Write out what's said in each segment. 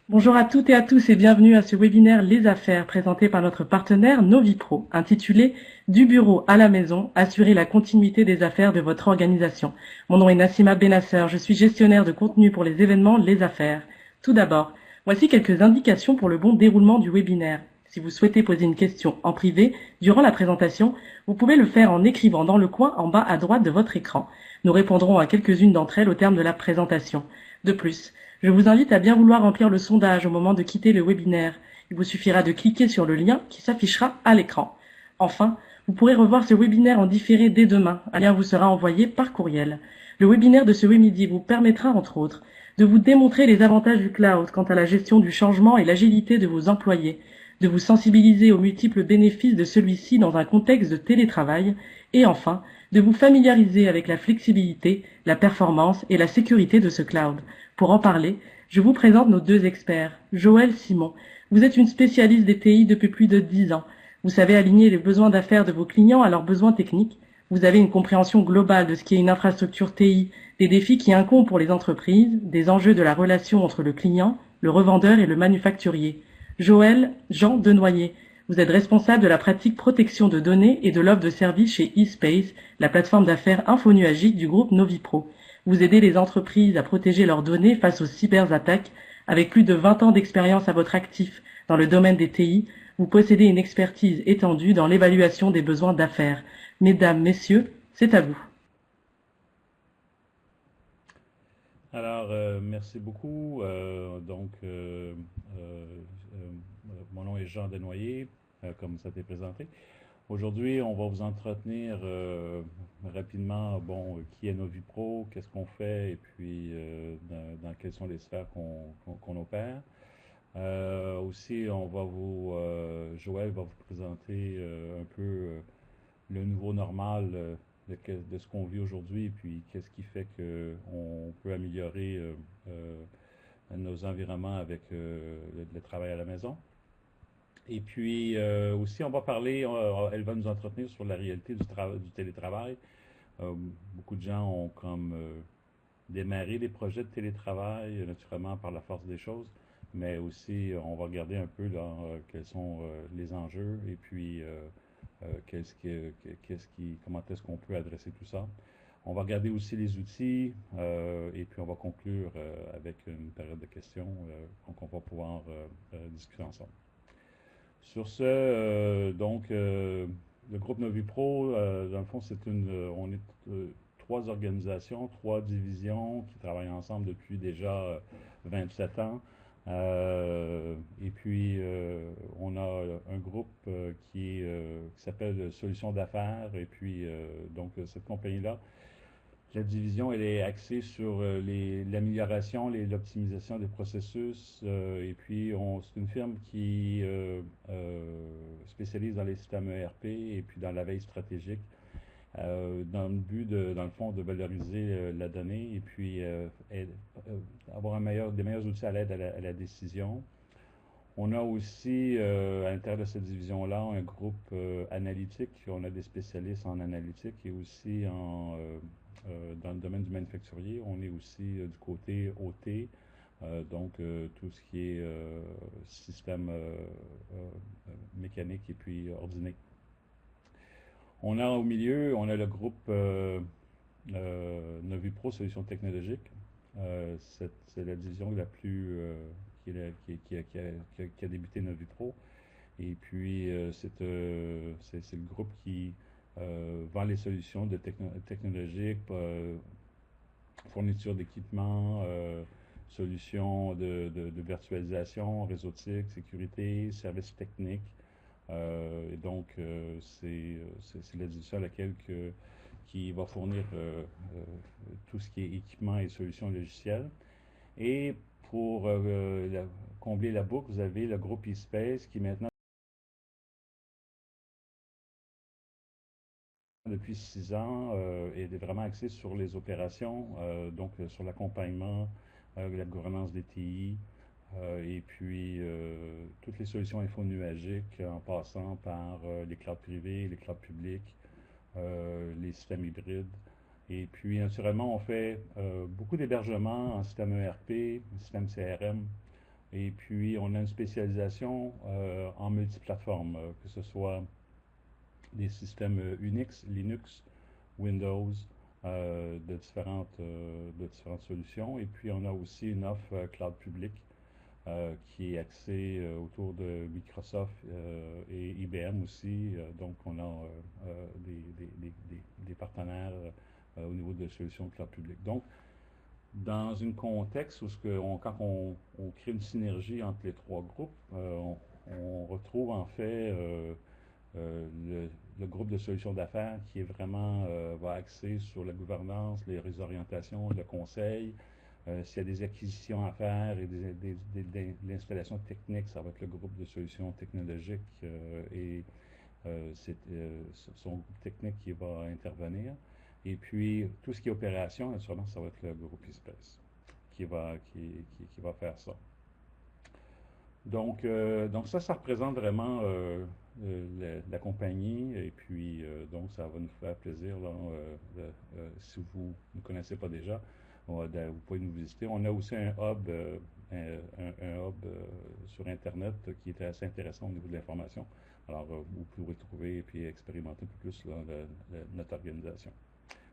Bonjour à toutes et à tous et bienvenue à ce webinaire Les Affaires présenté par notre partenaire Novipro, intitulé Du bureau à la maison, assurer la continuité des affaires de votre organisation. Mon nom est Nassima Benasser, je suis gestionnaire de contenu pour les événements Les Affaires. Tout d'abord, voici quelques indications pour le bon déroulement du webinaire. Si vous souhaitez poser une question en privé durant la présentation, vous pouvez le faire en écrivant dans le coin en bas à droite de votre écran. Nous répondrons à quelques-unes d'entre elles au terme de la présentation. De plus, je vous invite à bien vouloir remplir le sondage au moment de quitter le webinaire. Il vous suffira de cliquer sur le lien qui s'affichera à l'écran. Enfin, vous pourrez revoir ce webinaire en différé dès demain. Un lien vous sera envoyé par courriel. Le webinaire de ce midi vous permettra, entre autres, de vous démontrer les avantages du cloud quant à la gestion du changement et l'agilité de vos employés, de vous sensibiliser aux multiples bénéfices de celui-ci dans un contexte de télétravail, et enfin, de vous familiariser avec la flexibilité, la performance et la sécurité de ce cloud. Pour en parler, je vous présente nos deux experts. Joël Simon, vous êtes une spécialiste des TI depuis plus de 10 ans. Vous savez aligner les besoins d'affaires de vos clients à leurs besoins techniques. Vous avez une compréhension globale de ce qu'est une infrastructure TI, des défis qui incombent pour les entreprises, des enjeux de la relation entre le client, le revendeur et le manufacturier. Joël Jean Denoyer, vous êtes responsable de la pratique protection de données et de l'offre de services chez eSpace, la plateforme d'affaires infonuagique du groupe Novipro. Vous aidez les entreprises à protéger leurs données face aux cyberattaques. Avec plus de 20 ans d'expérience à votre actif dans le domaine des TI, vous possédez une expertise étendue dans l'évaluation des besoins d'affaires. Mesdames, Messieurs, c'est à vous. Alors, merci beaucoup. Mon nom est Jean Denoyer, comme ça t'est présenté. Aujourd'hui, on va vous entretenir rapidement, qui est Novipro, qu'est-ce qu'on fait et puis dans quelles sont les sphères qu'on opère. Aussi, Joël va vous présenter un peu le nouveau normal de ce qu'on vit aujourd'hui, et puis qu'est-ce qui fait qu'on peut améliorer nos environnements avec le travail à la maison. Et puis aussi, on va parler, elle va nous entretenir sur la réalité du télétravail. Beaucoup de gens ont comme démarré des projets de télétravail, naturellement par la force des choses, mais aussi on va regarder un peu là, quels sont les enjeux et puis comment est-ce qu'on peut adresser tout ça. On va regarder aussi les outils et puis on va conclure avec une période de questions qu'on va pouvoir discuter ensemble. Sur ce, le groupe Novipro, dans le fond, on est trois organisations, trois divisions qui travaillent ensemble depuis déjà 27 ans. Et puis, on a un groupe qui s'appelle Solutions d'affaires. Et puis, cette compagnie-là, la division, elle est axée sur l'amélioration, l'optimisation des processus. Et puis, c'est une firme qui spécialise dans les systèmes ERP et puis dans la veille stratégique, dans le but, dans le fond, de valoriser la donnée et puis avoir des meilleurs outils à l'aide à la décision. On a aussi, à l'intérieur de cette division-là, un groupe analytique. On a des spécialistes en analytique et aussi dans le domaine du manufacturier. On est aussi du côté OT, tout ce qui est système mécanique et puis ordiné. On a au milieu, on a le groupe Novipro Solutions technologiques. C'est la division la plus qui a débuté Novipro. Et puis, c'est le groupe qui vend les solutions technologiques, fourniture d'équipements, solutions de virtualisation, réseautique, sécurité, services techniques. C'est la division à laquelle qui va fournir tout ce qui est équipement et solutions logicielles. Et pour combler la boucle, vous avez le groupe eSpace qui maintenant, depuis 6 ans, est vraiment axé sur les opérations, sur l'accompagnement, la gouvernance des TI, et puis toutes les solutions infonuagiques en passant par les clouds privés, les clouds publics, les systèmes hybrides. Et puis, naturellement, on fait beaucoup d'hébergements en système ERP, système CRM, Et puis, on a une spécialisation en multiplateforme, que ce soit des systèmes Unix, Linux, Windows, de différentes solutions. Et puis, on a aussi une offre cloud public qui est axée autour de Microsoft et IBM aussi. Donc, on a des partenaires au niveau de solutions cloud public. Donc, dans un contexte où quand on crée une synergie entre les trois groupes, on retrouve en fait le groupe de solutions d'affaires qui est vraiment va axer sur la gouvernance, les réorientations, le conseil. S'il y a des acquisitions à faire et de l'installation technique, ça va être le groupe de solutions technologiques et c'est son groupe technique qui va intervenir. Et puis, tout ce qui est opération, naturellement, ça va être le groupe ISPES qui va faire ça. Donc ça représente vraiment la compagnie. Et puis, donc, ça va nous faire plaisir, là, si vous ne nous connaissez pas déjà, vous pouvez nous visiter. On a aussi un hub, sur Internet qui est assez intéressant au niveau de l'information. Alors, vous pourrez trouver et puis expérimenter un peu plus là, notre organisation.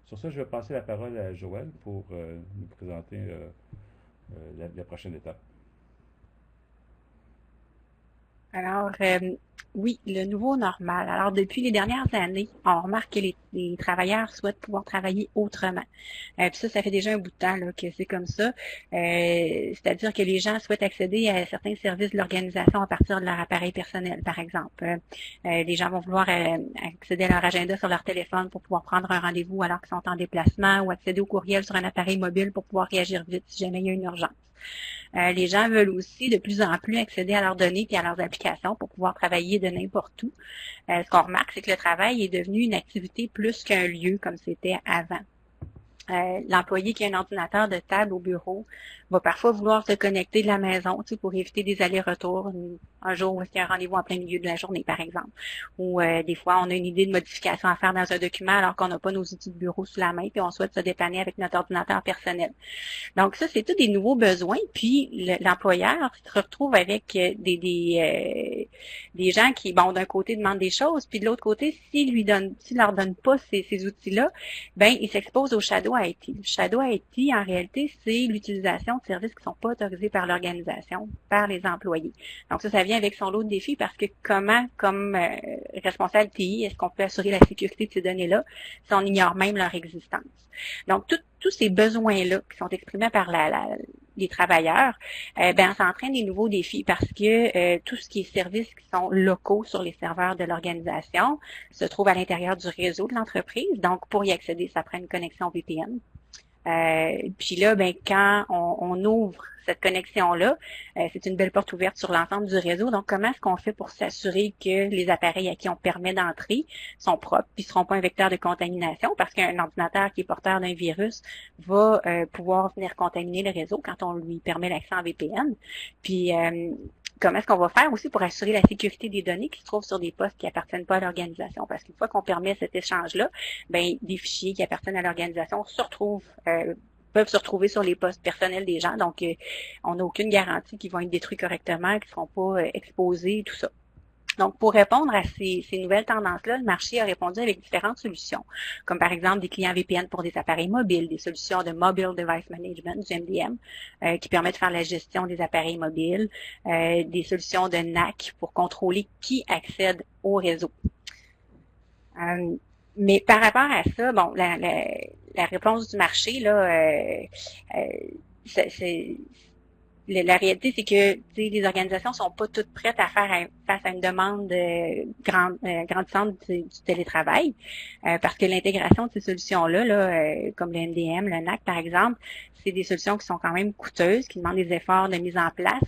Sur ça, je vais passer la parole à Joël pour nous présenter la prochaine étape. Alors, oui, le nouveau normal. Alors, depuis les dernières années, on remarque que les travailleurs souhaitent pouvoir travailler autrement. Puis ça fait déjà un bout de temps là, que c'est comme ça. C'est-à-dire que les gens souhaitent accéder à certains services de l'organisation à partir de leur appareil personnel, par exemple. Les gens vont vouloir accéder à leur agenda sur leur téléphone pour pouvoir prendre un rendez-vous alors qu'ils sont en déplacement ou accéder au courriel sur un appareil mobile pour pouvoir réagir vite si jamais il y a une urgence. Les gens veulent aussi de plus en plus accéder à leurs données et à leurs applications pour pouvoir travailler de n'importe où. Ce qu'on remarque, c'est que le travail est devenu une activité plus qu'un lieu comme c'était avant. L'employé qui a un ordinateur de table au bureau va parfois vouloir se connecter de la maison, pour éviter des allers-retours. Un jour où il y a un rendez-vous en plein milieu de la journée, par exemple. Ou des fois, on a une idée de modification à faire dans un document alors qu'on n'a pas nos outils de bureau sous la main puis on souhaite se dépanner avec notre ordinateur personnel. Donc ça, c'est tous des nouveaux besoins. Puis l'employeur se retrouve avec des gens qui, bon, d'un côté demandent des choses, puis de l'autre côté, s'il leur donne pas ces outils-là, ben ils s'exposent au shadow IT. Le shadow IT, en réalité, c'est l'utilisation de services qui sont pas autorisés par l'organisation, par les employés. Donc ça vient avec son lot de défis parce que comment, comme responsable TI, est-ce qu'on peut assurer la sécurité de ces données-là si on ignore même leur existence? Donc tous ces besoins-là qui sont exprimés par les travailleurs, ça entraîne des nouveaux défis parce que tout ce qui est services qui sont locaux sur les serveurs de l'organisation se trouve à l'intérieur du réseau de l'entreprise. Donc, pour y accéder, ça prend une connexion VPN. Puis là, quand on ouvre cette connexion-là, c'est une belle porte ouverte sur l'ensemble du réseau. Donc, comment est-ce qu'on fait pour s'assurer que les appareils à qui on permet d'entrer sont propres puis ne seront pas un vecteur de contamination? Parce qu'un ordinateur qui est porteur d'un virus va pouvoir venir contaminer le réseau quand on lui permet l'accès en VPN. Puis, comment est-ce qu'on va faire aussi pour assurer la sécurité des données qui se trouvent sur des postes qui appartiennent pas à l'organisation? Parce qu'une fois qu'on permet cet échange-là, des fichiers qui appartiennent à l'organisation peuvent se retrouver sur les postes personnels des gens. Donc, on n'a aucune garantie qu'ils vont être détruits correctement, qu'ils ne seront pas exposés, tout ça. Donc, pour répondre à ces nouvelles tendances-là, le marché a répondu avec différentes solutions, comme par exemple des clients VPN pour des appareils mobiles, des solutions de Mobile Device Management, du MDM, qui permettent de faire la gestion des appareils mobiles, des solutions de NAC pour contrôler qui accède au réseau. Mais par rapport à ça, bon, la réponse du marché, là, la réalité, c'est que les organisations sont pas toutes prêtes à faire face à une demande grandissante du télétravail, parce que l'intégration de ces solutions-là, comme le MDM, le NAC par exemple, c'est des solutions qui sont quand même coûteuses, qui demandent des efforts de mise en place,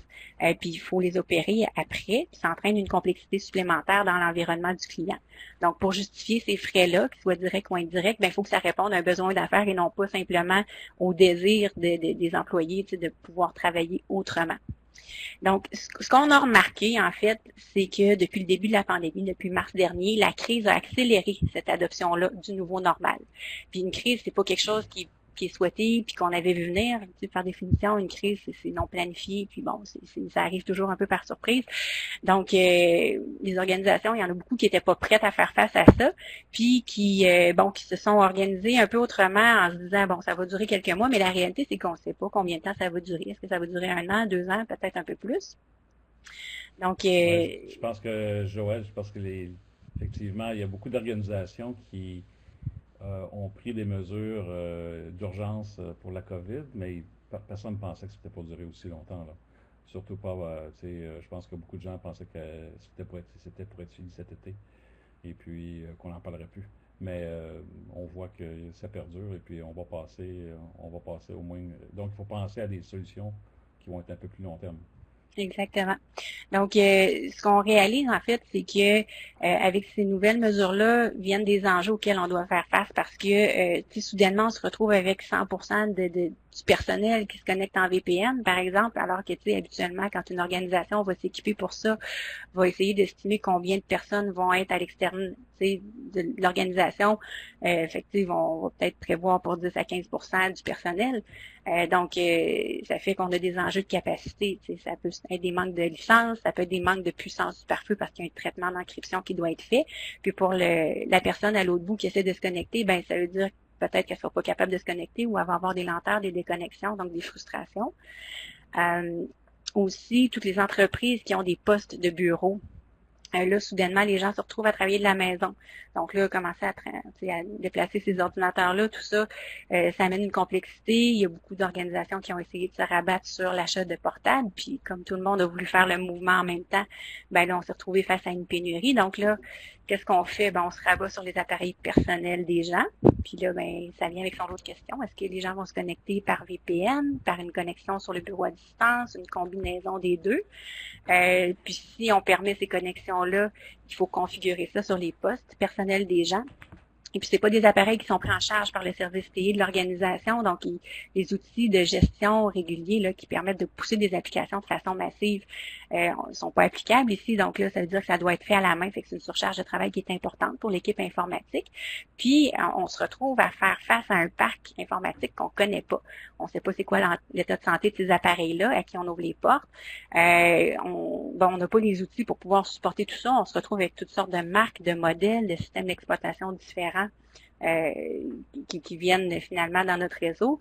puis il faut les opérer après, puis ça entraîne une complexité supplémentaire dans l'environnement du client. Donc, pour justifier ces frais-là, qu'ils soient directs ou indirects, il faut que ça réponde à un besoin d'affaires et non pas simplement au désir des employés de pouvoir travailler autrement. Donc, ce qu'on a remarqué, en fait, c'est que depuis le début de la pandémie, depuis mars dernier, la crise a accéléré cette adoption-là du nouveau normal. Puis une crise, c'est pas quelque chose qui qui est souhaité, puis qu'on avait vu venir. Tu sais, par définition, une crise, c'est non planifié, puis bon, ça arrive toujours un peu par surprise. Donc, les organisations, il y en a beaucoup qui n'étaient pas prêtes à faire face à ça, puis qui se sont organisées un peu autrement en se disant, bon, ça va durer quelques mois, mais la réalité, c'est qu'on ne sait pas combien de temps ça va durer. Est-ce que ça va durer 1 an, 2 ans, peut-être un peu plus? Donc, Ouais, Joël, je pense que effectivement, il y a beaucoup d'organisations qui ont pris des mesures d'urgence pour la COVID, mais personne ne pensait que c'était pour durer aussi longtemps, là. Surtout pas, je pense que beaucoup de gens pensaient que c'était pour être fini cet été, et puis qu'on n'en parlerait plus. Mais on voit que ça perdure, et puis on va passer au moins. Donc, il faut penser à des solutions qui vont être un peu plus long terme. Exactement. Donc, ce qu'on réalise en fait, c'est que avec ces nouvelles mesures-là viennent des enjeux auxquels on doit faire face parce que soudainement, on se retrouve avec 100% du personnel qui se connecte en VPN, par exemple, alors que habituellement, quand une organisation va s'équiper pour ça, va essayer d'estimer combien de personnes vont être à l'externe de l'organisation. On va peut-être prévoir pour 10 à 15% du personnel. Donc, ça fait qu'on a des enjeux de capacité. Ça peut être des manques de licence, ça peut être des manques de puissance du pare-feu parce qu'il y a un traitement d'encryption qui doit être fait. Puis pour la personne à l'autre bout qui essaie de se connecter, ben ça veut dire peut-être qu'elle ne sera pas capable de se connecter ou elle va avoir des lenteurs, des déconnexions, donc des frustrations. Aussi, toutes les entreprises qui ont des postes de bureau, là, soudainement, les gens se retrouvent à travailler de la maison. Donc là, commencer à déplacer ces ordinateurs-là, tout ça, ça amène une complexité. Il y a beaucoup d'organisations qui ont essayé de se rabattre sur l'achat de portables. Puis comme tout le monde a voulu faire le mouvement en même temps, ben là, on s'est retrouvé face à une pénurie. Donc là, qu'est-ce qu'on fait? Ben, on se rabat sur les appareils personnels des gens. Puis là, ben, ça vient avec son lot de questions. Est-ce que les gens vont se connecter par VPN, par une connexion sur le bureau à distance, une combinaison des deux? Puis si on permet ces connexions-là, il faut configurer ça sur les postes personnels des gens. Et puis, c'est pas des appareils qui sont pris en charge par le service payé de l'organisation. Donc, les outils de gestion réguliers là, qui permettent de pousser des applications de façon massive sont pas applicables ici. Donc là, ça veut dire que ça doit être fait à la main. Fait que c'est une surcharge de travail qui est importante pour l'équipe informatique. Puis, on se retrouve à faire face à un parc informatique qu'on connaît pas. On sait pas c'est quoi l'état de santé de ces appareils-là, à qui on ouvre les portes. On n'a pas les outils pour pouvoir supporter tout ça. On se retrouve avec toutes sortes de marques, de modèles, de systèmes d'exploitation différents qui viennent finalement dans notre réseau.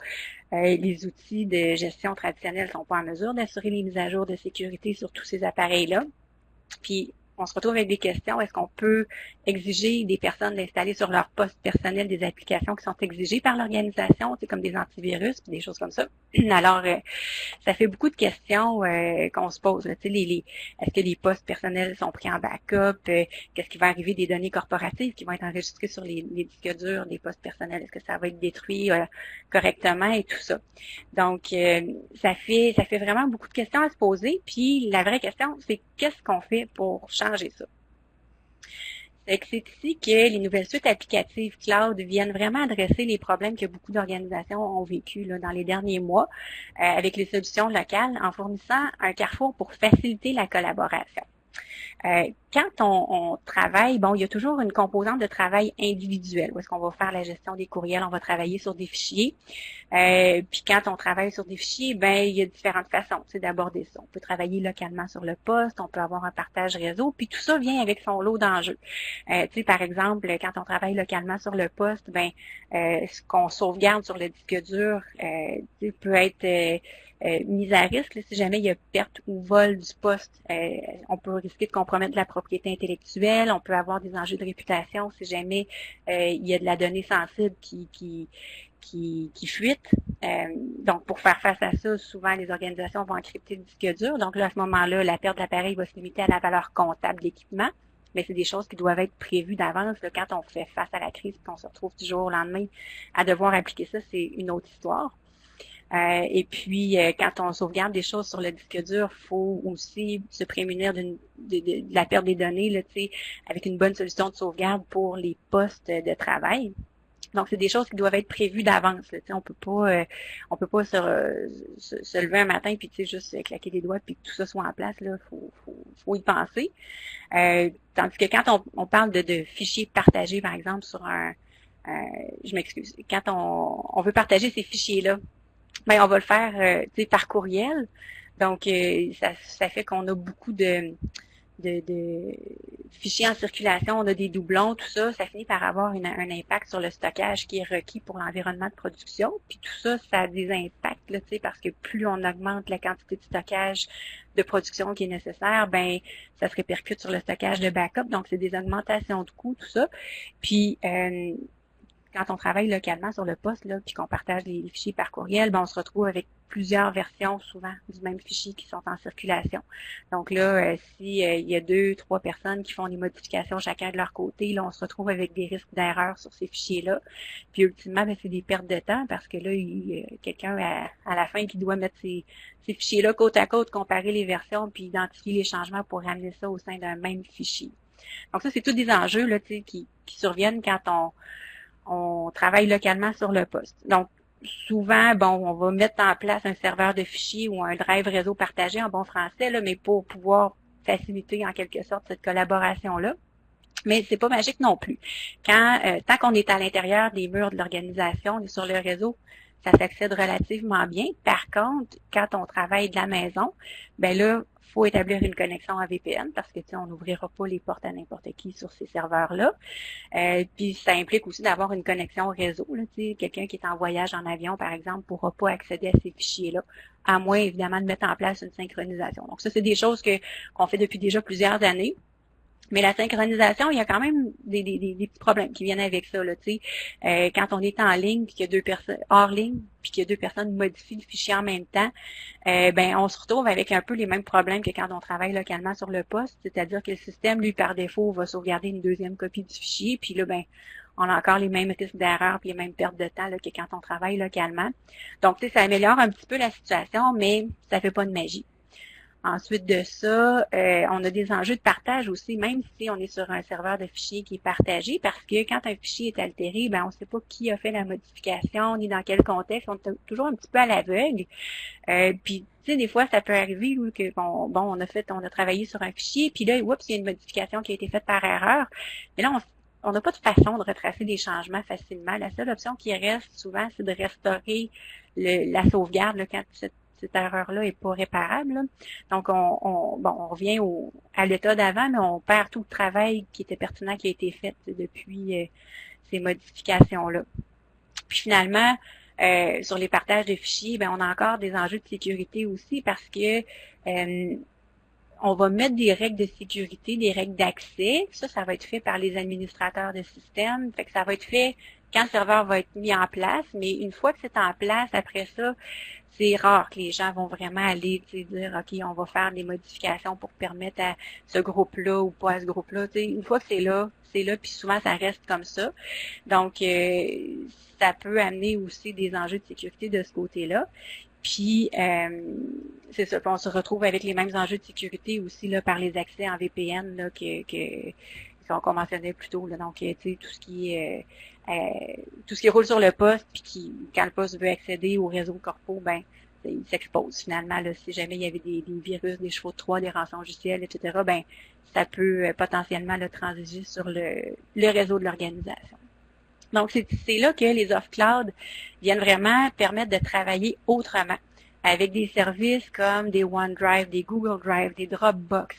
Les outils de gestion traditionnels sont pas en mesure d'assurer les mises à jour de sécurité sur tous ces appareils-là. Puis, on se retrouve avec des questions. Est-ce qu'on peut exiger des personnes d'installer sur leur poste personnel des applications qui sont exigées par l'organisation, comme des antivirus, des choses comme ça? Alors, ça fait beaucoup de questions qu'on se pose. Est-ce que les postes personnels sont pris en backup? Qu'est-ce qui va arriver des données corporatives qui vont être enregistrées sur les disques durs des postes personnels? Est-ce que ça va être détruit correctement et tout ça? Donc, ça fait vraiment beaucoup de questions à se poser. Puis, la vraie question, c'est qu'est-ce qu'on fait pour changer ça? C'est ici que les nouvelles suites applicatives cloud viennent vraiment adresser les problèmes que beaucoup d'organisations ont vécu là, dans les derniers mois avec les solutions locales en fournissant un carrefour pour faciliter la collaboration. Quand on travaille, bon, il y a toujours une composante de travail individuel, où est-ce qu'on va faire la gestion des courriels, on va travailler sur des fichiers. Puis quand on travaille sur des fichiers, ben il y a différentes façons d'aborder ça. On peut travailler localement sur le poste, on peut avoir un partage réseau, puis tout ça vient avec son lot d'enjeux. Par exemple, quand on travaille localement sur le poste, ben ce qu'on sauvegarde sur le disque dur peut être mise à risque. Là, si jamais il y a perte ou vol du poste, on peut risquer de compromettre la propriété intellectuelle, on peut avoir des enjeux de réputation si jamais il y a de la donnée sensible qui fuite. Donc, pour faire face à ça, souvent les organisations vont encrypter le disque dur. Donc là, à ce moment-là, la perte de l'appareil va se limiter à la valeur comptable de l'équipement. Mais c'est des choses qui doivent être prévues d'avance. Là, quand on fait face à la crise et qu'on se retrouve du jour au lendemain à devoir appliquer ça, c'est une autre histoire. Et puis, quand on sauvegarde des choses sur le disque dur, faut aussi se prémunir de la perte des données là, avec une bonne solution de sauvegarde pour les postes de travail. Donc, c'est des choses qui doivent être prévues d'avance. On peut pas se lever un matin puis juste claquer des doigts puis que tout ça soit en place. Là, faut y penser. Tandis que quand on parle de fichiers partagés, par exemple, sur un je m'excuse, quand on veut partager ces fichiers-là, ben on va le faire par courriel. Donc, ça fait qu'on a beaucoup de fichiers en circulation, on a des doublons, tout ça, ça finit par avoir un impact sur le stockage qui est requis pour l'environnement de production. Puis tout ça, ça a des impacts, là, parce que plus on augmente la quantité de stockage de production qui est nécessaire, ben ça se répercute sur le stockage de backup. Donc, c'est des augmentations de coûts, tout ça. Puis, quand on travaille localement sur le poste, là, puis qu'on partage les fichiers par courriel, ben on se retrouve avec plusieurs versions souvent du même fichier qui sont en circulation. Donc là, si il y a 2-3 personnes qui font des modifications chacun de leur côté, là, on se retrouve avec des risques d'erreur sur ces fichiers-là. Puis ultimement, ben, c'est des pertes de temps parce que là, il y a quelqu'un à la fin qui doit mettre ces fichiers-là côte à côte, comparer les versions, puis identifier les changements pour ramener ça au sein d'un même fichier. Donc ça, c'est tous des enjeux là, qui surviennent quand on travaille localement sur le poste. Donc, souvent, bon, on va mettre en place un serveur de fichiers ou un drive réseau partagé en bon français, là, mais pour pouvoir faciliter en quelque sorte cette collaboration-là. Mais c'est pas magique non plus. Tant qu'on est à l'intérieur des murs de l'organisation, on est sur le réseau, ça s'accède relativement bien. Par contre, quand on travaille de la maison, ben là, faut établir une connexion à VPN parce que on n'ouvrira pas les portes à n'importe qui sur ces serveurs-là. Puis ça implique aussi d'avoir une connexion réseau. Quelqu'un qui est en voyage en avion, par exemple, ne pourra pas accéder à ces fichiers-là, à moins évidemment de mettre en place une synchronisation. Donc ça, c'est des choses qu'on fait depuis déjà plusieurs années. Mais la synchronisation, il y a quand même des petits problèmes qui viennent avec ça. Là, quand on est en ligne, puis qu'il y a deux personnes hors ligne, puis qu'il y a deux personnes qui modifient le fichier en même temps, ben on se retrouve avec un peu les mêmes problèmes que quand on travaille localement sur le poste, c'est-à-dire que le système, lui, par défaut, va sauvegarder une deuxième copie du fichier, puis là, ben on a encore les mêmes risques d'erreur puis les mêmes pertes de temps là, que quand on travaille localement. Donc, ça améliore un petit peu la situation, mais ça fait pas de magie. Ensuite de ça, on a des enjeux de partage aussi, même si on est sur un serveur de fichiers qui est partagé, parce que quand un fichier est altéré, ben on ne sait pas qui a fait la modification, ni dans quel contexte, on est toujours un petit peu à l'aveugle. Puis, tu sais, des fois, ça peut arriver que on a travaillé sur un fichier, puis là, oups, il y a une modification qui a été faite par erreur. Mais là, on n'a pas de façon de retracer des changements facilement. La seule option qui reste souvent, c'est de restaurer la sauvegarde là, quand cette erreur-là est pas réparable. Là. Donc, on revient à l'état d'avant, mais on perd tout le travail qui était pertinent, qui a été fait depuis ces modifications-là. Puis finalement, sur les partages de fichiers, ben on a encore des enjeux de sécurité aussi parce que on va mettre des règles de sécurité, des règles d'accès. Ça va être fait par les administrateurs de système. Fait que ça va être fait quand le serveur va être mis en place, mais une fois que c'est en place, après ça, c'est rare que les gens vont vraiment aller dire, OK, on va faire des modifications pour permettre à ce groupe-là ou pas à ce groupe-là. Une fois que c'est là, puis souvent ça reste comme ça. Donc, ça peut amener aussi des enjeux de sécurité de ce côté-là. Puis, c'est ça, on se retrouve avec les mêmes enjeux de sécurité aussi là par les accès en VPN là, qu'on mentionnait plus tôt. Là. Donc, tu sais, tout ce qui roule sur le poste, puis quand le poste veut accéder au réseau corpo, ben il s'expose finalement. Là, si jamais il y avait des virus, des chevaux de Troie, des rançongiciels, etc., ben ça peut potentiellement le transiger sur le réseau de l'organisation. Donc, c'est là que les off-cloud viennent vraiment permettre de travailler autrement avec des services comme des OneDrive, des Google Drive, des Dropbox,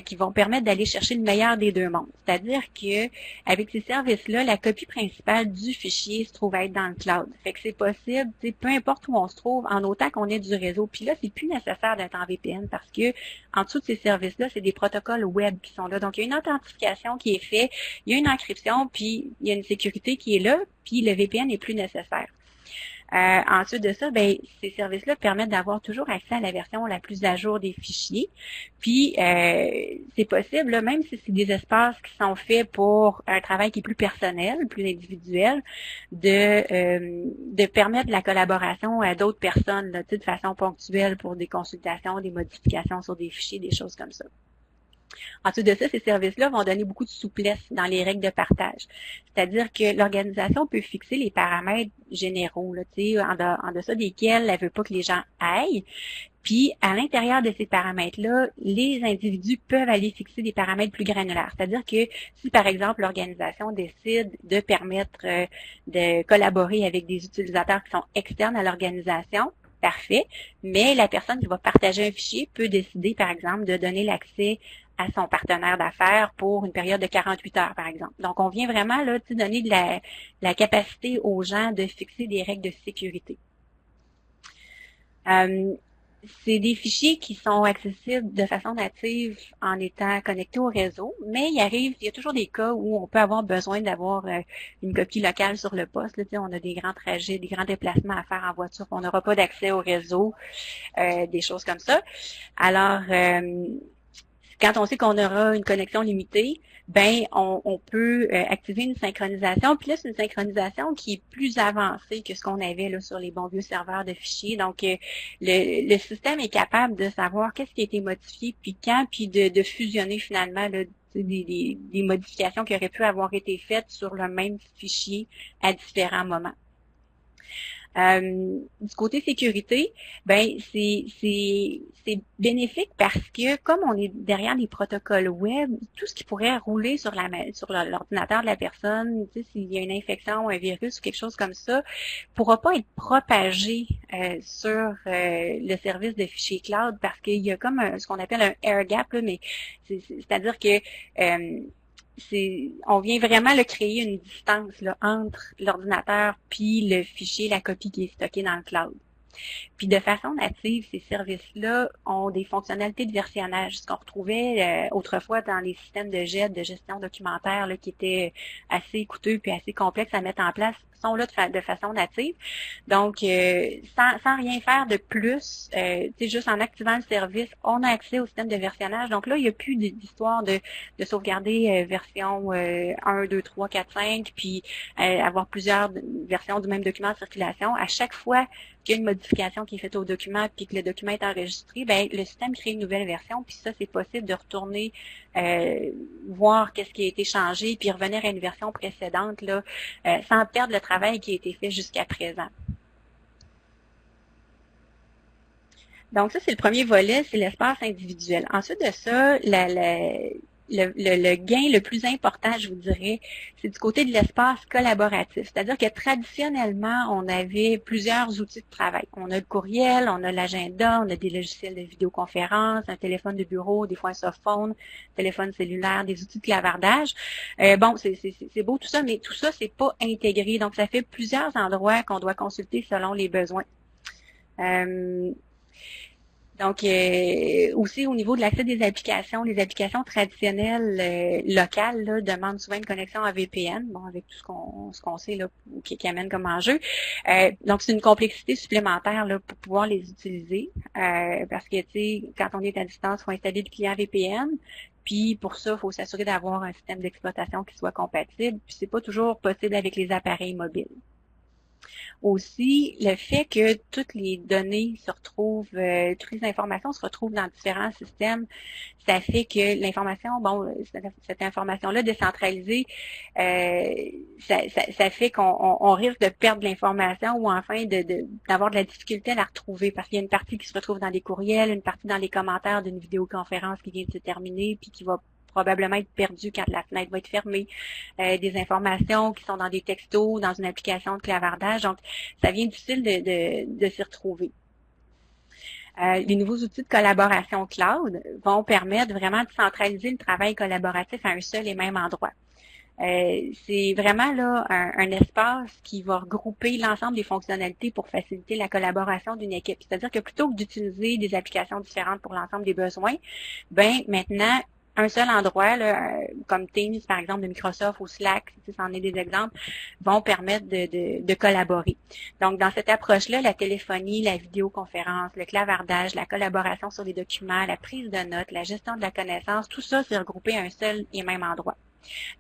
qui vont permettre d'aller chercher le meilleur des deux mondes. C'est-à-dire que avec ces services-là, la copie principale du fichier se trouve à être dans le cloud. Fait que c'est possible, peu importe où on se trouve, en autant qu'on ait du réseau. Puis là, c'est plus nécessaire d'être en VPN parce que en dessous de ces services-là, c'est des protocoles web qui sont là. Donc, il y a une authentification qui est faite, il y a une encryption, puis il y a une sécurité qui est là, puis le VPN n'est plus nécessaire. Ensuite de ça, ben ces services-là permettent d'avoir toujours accès à la version la plus à jour des fichiers. Puis, c'est possible, là, même si c'est des espaces qui sont faits pour un travail qui est plus personnel, plus individuel, de permettre la collaboration à d'autres personnes là, de façon ponctuelle pour des consultations, des modifications sur des fichiers, des choses comme ça. Ensuite de ça, ces services-là vont donner beaucoup de souplesse dans les règles de partage. C'est-à-dire que l'organisation peut fixer les paramètres généraux, là, en deçà desquels elle veut pas que les gens aillent. Puis, à l'intérieur de ces paramètres-là, les individus peuvent aller fixer des paramètres plus granulaires. C'est-à-dire que si, par exemple, l'organisation décide de permettre de collaborer avec des utilisateurs qui sont externes à l'organisation, parfait, mais la personne qui va partager un fichier peut décider, par exemple, de donner l'accès à son partenaire d'affaires pour une période de 48 heures, par exemple. Donc, on vient vraiment là, donner de la capacité aux gens de fixer des règles de sécurité. C'est des fichiers qui sont accessibles de façon native en étant connectés au réseau, mais il y a toujours des cas où on peut avoir besoin d'avoir une copie locale sur le poste. Là, on a des grands trajets, des grands déplacements à faire en voiture, on n'aura pas d'accès au réseau, des choses comme ça. Alors, quand on sait qu'on aura une connexion limitée, ben on peut activer une synchronisation. Puis là, c'est une synchronisation qui est plus avancée que ce qu'on avait là sur les bons vieux serveurs de fichiers. Donc, le système est capable de savoir qu'est-ce qui a été modifié, puis quand, puis de fusionner finalement là, des modifications qui auraient pu avoir été faites sur le même fichier à différents moments. Du côté sécurité, ben c'est bénéfique parce que comme on est derrière des protocoles web, tout ce qui pourrait rouler sur l'ordinateur de la personne, s'il y a une infection ou un virus ou quelque chose comme ça, pourra pas être propagé sur le service de fichiers cloud parce qu'il y a comme ce qu'on appelle un air gap, là, mais c'est-à-dire que on vient vraiment créer une distance là, entre l'ordinateur puis le fichier, la copie qui est stockée dans le cloud. Puis de façon native, ces services-là ont des fonctionnalités de versionnage, ce qu'on retrouvait autrefois dans les systèmes de GED, de gestion documentaire, là, qui étaient assez coûteux puis assez complexes à mettre en place, sont là de façon native. Donc, sans rien faire de plus, juste en activant le service, on a accès au système de versionnage. Donc là, il n'y a plus d'histoire de sauvegarder version 1, 2, 3, 4, 5, puis avoir plusieurs versions du même document en circulation. À chaque fois qu'il y a une modification qui est faite au document puis que le document est enregistré, ben le système crée une nouvelle version, puis ça, c'est possible de retourner voir qu'est-ce qui a été changé, puis revenir à une version précédente là, sans perdre le travail qui a été fait jusqu'à présent. Donc ça, c'est le premier volet, c'est l'espace individuel. Ensuite de ça, le gain le plus important, je vous dirais, c'est du côté de l'espace collaboratif. C'est-à-dire que traditionnellement, on avait plusieurs outils de travail. On a le courriel, on a l'agenda, on a des logiciels de vidéoconférence, un téléphone de bureau, des fois un softphone, téléphone cellulaire, des outils de clavardage. Bon, c'est beau tout ça, mais tout ça, c'est pas intégré. Donc, ça fait plusieurs endroits qu'on doit consulter selon les besoins. Donc, aussi au niveau de l'accès des applications, les applications traditionnelles locales là, demandent souvent une connexion à VPN, bon, avec tout ce qu'on sait là, qui amène comme enjeu. Donc, c'est une complexité supplémentaire là, pour pouvoir les utiliser, parce que, tu sais, quand on est à distance, il faut installer le client VPN. Puis pour ça, il faut s'assurer d'avoir un système d'exploitation qui soit compatible. Puis c'est pas toujours possible avec les appareils mobiles. Aussi, le fait que toutes les données se retrouvent, toutes les informations se retrouvent dans différents systèmes, ça fait que l'information, bon, cette information-là décentralisée, ça fait qu'on risque de perdre l'information ou enfin d'avoir de la difficulté à la retrouver parce qu'il y a une partie qui se retrouve dans les courriels, une partie dans les commentaires d'une vidéoconférence qui vient de se terminer puis qui va probablement être perdu quand la fenêtre va être fermée, des informations qui sont dans des textos, dans une application de clavardage. Donc, ça devient difficile de s'y retrouver. Les nouveaux outils de collaboration cloud vont permettre vraiment de centraliser le travail collaboratif à un seul et même endroit. C'est vraiment là un espace qui va regrouper l'ensemble des fonctionnalités pour faciliter la collaboration d'une équipe. C'est-à-dire que plutôt que d'utiliser des applications différentes pour l'ensemble des besoins, ben maintenant, un seul endroit, là, comme Teams, par exemple, de Microsoft ou Slack, si c'en est des exemples, vont permettre de collaborer. Donc, dans cette approche-là, la téléphonie, la vidéoconférence, le clavardage, la collaboration sur les documents, la prise de notes, la gestion de la connaissance, tout ça, c'est regroupé à un seul et même endroit.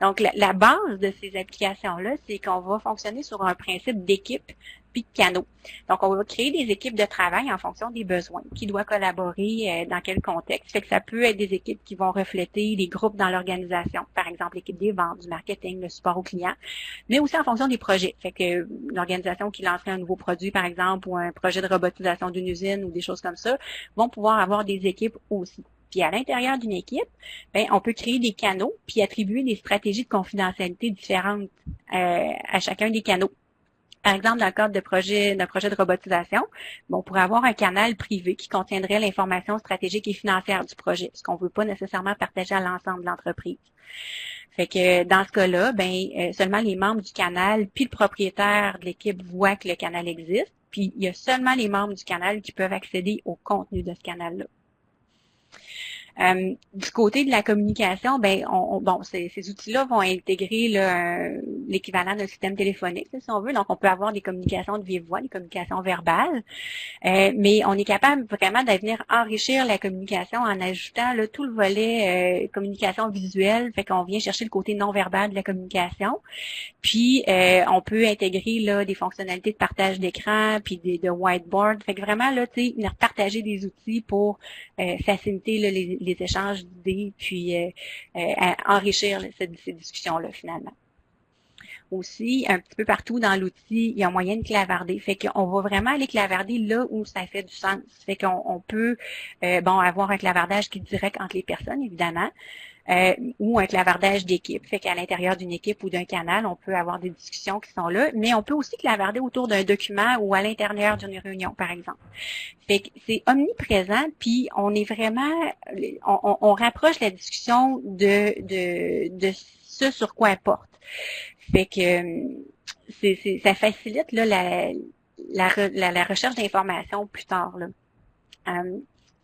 Donc, la base de ces applications-là, c'est qu'on va fonctionner sur un principe d'équipe puis de canaux. Donc, on va créer des équipes de travail en fonction des besoins. Qui doit collaborer, dans quel contexte. Fait que ça peut être des équipes qui vont refléter les groupes dans l'organisation. Par exemple, l'équipe des ventes, du marketing, le support aux clients, mais aussi en fonction des projets. Fait que l'organisation qui lancerait un nouveau produit, par exemple, ou un projet de robotisation d'une usine ou des choses comme ça, vont pouvoir avoir des équipes aussi. Puis à l'intérieur d'une équipe, ben, on peut créer des canaux puis attribuer des stratégies de confidentialité différentes à chacun des canaux. Par exemple, dans le cadre d'un projet de robotisation, on pourrait avoir un canal privé qui contiendrait l'information stratégique et financière du projet, ce qu'on ne veut pas nécessairement partager à l'ensemble de l'entreprise. Fait que dans ce cas-là, seulement les membres du canal puis le propriétaire de l'équipe voient que le canal existe, puis il y a seulement les membres du canal qui peuvent accéder au contenu de ce canal-là. Du côté de la communication, ces outils-là vont intégrer l'équivalent d'un système téléphonique, si on veut. Donc, on peut avoir des communications de vive voix, des communications verbales, mais on est capable vraiment de venir enrichir la communication en ajoutant tout le volet communication visuelle. Fait qu'on vient chercher le côté non-verbal de la communication. Puis, on peut intégrer des fonctionnalités de partage d'écran, puis de whiteboard. Fait que vraiment, venir partager des outils pour faciliter les échanges d'idées, puis enrichir ces discussions-là, finalement. Aussi, un petit peu partout dans l'outil, il y a moyen de clavarder. Fait qu'on va vraiment aller clavarder là où ça fait du sens. Fait qu'on peut avoir un clavardage qui est direct entre les personnes, évidemment, ou un clavardage d'équipe. Fait qu'à l'intérieur d'une équipe ou d'un canal, on peut avoir des discussions qui sont là, mais on peut aussi clavarder autour d'un document ou à l'intérieur d'une réunion, par exemple. Fait que c'est omniprésent, puis on est vraiment, on rapproche la discussion de ce sur quoi elle porte. Fait que ça facilite la recherche d'informations plus tard, là.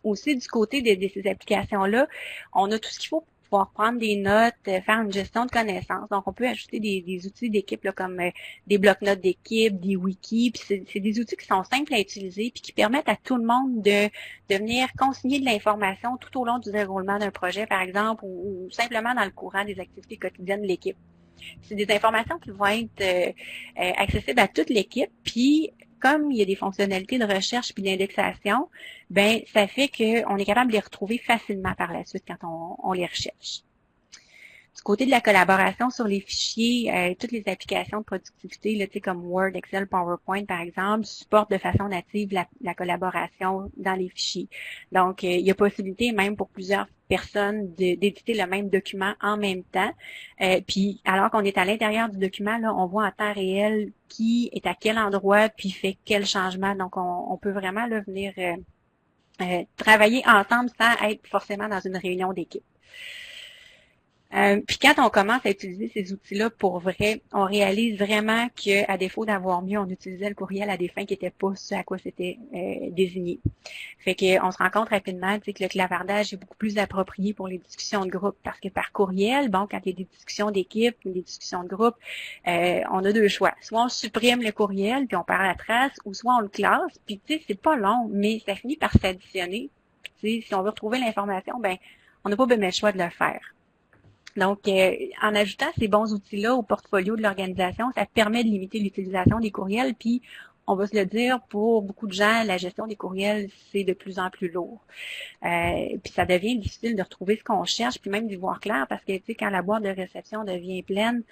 Aussi, du côté de ces applications-là, on a tout ce qu'il faut pour pouvoir prendre des notes, faire une gestion de connaissances. Donc, on peut ajouter des outils d'équipe là, comme des blocs-notes d'équipe, des wikis. Puis c'est des outils qui sont simples à utiliser puis qui permettent à tout le monde de venir consigner de l'information tout au long du déroulement d'un projet, par exemple, ou simplement dans le courant des activités quotidiennes de l'équipe. C'est des informations qui vont être accessibles à toute l'équipe, puis comme il y a des fonctionnalités de recherche puis d'indexation, ça fait qu'on est capable de les retrouver facilement par la suite quand on les recherche. Du côté de la collaboration sur les fichiers, toutes les applications de productivité, là, comme Word, Excel, PowerPoint, par exemple, supportent de façon native la collaboration dans les fichiers. Donc, il y a possibilité même pour plusieurs personnes d'éditer le même document en même temps. Puis, alors qu'on est à l'intérieur du document, là, on voit en temps réel qui est à quel endroit, puis fait quel changement. Donc, on peut vraiment là, venir travailler ensemble sans être forcément dans une réunion d'équipe. Puis quand on commence à utiliser ces outils-là pour vrai, on réalise vraiment qu'à défaut d'avoir mieux, on utilisait le courriel à des fins qui n'étaient pas ce à quoi c'était désigné. Fait qu'on se rend compte rapidement que le clavardage est beaucoup plus approprié pour les discussions de groupe parce que par courriel, quand il y a des discussions d'équipe ou des discussions de groupe, on a deux choix. Soit on supprime le courriel puis on perd la trace, ou soit on le classe, puis c'est pas long, mais ça finit par s'additionner. Si on veut retrouver l'information, on n'a pas bien le choix de le faire. Donc, en ajoutant ces bons outils-là au portfolio de l'organisation, ça permet de limiter l'utilisation des courriels. Puis, on va se le dire, pour beaucoup de gens, la gestion des courriels, c'est de plus en plus lourd. Puis, ça devient difficile de retrouver ce qu'on cherche, puis même d'y voir clair, parce que, quand la boîte de réception devient pleine,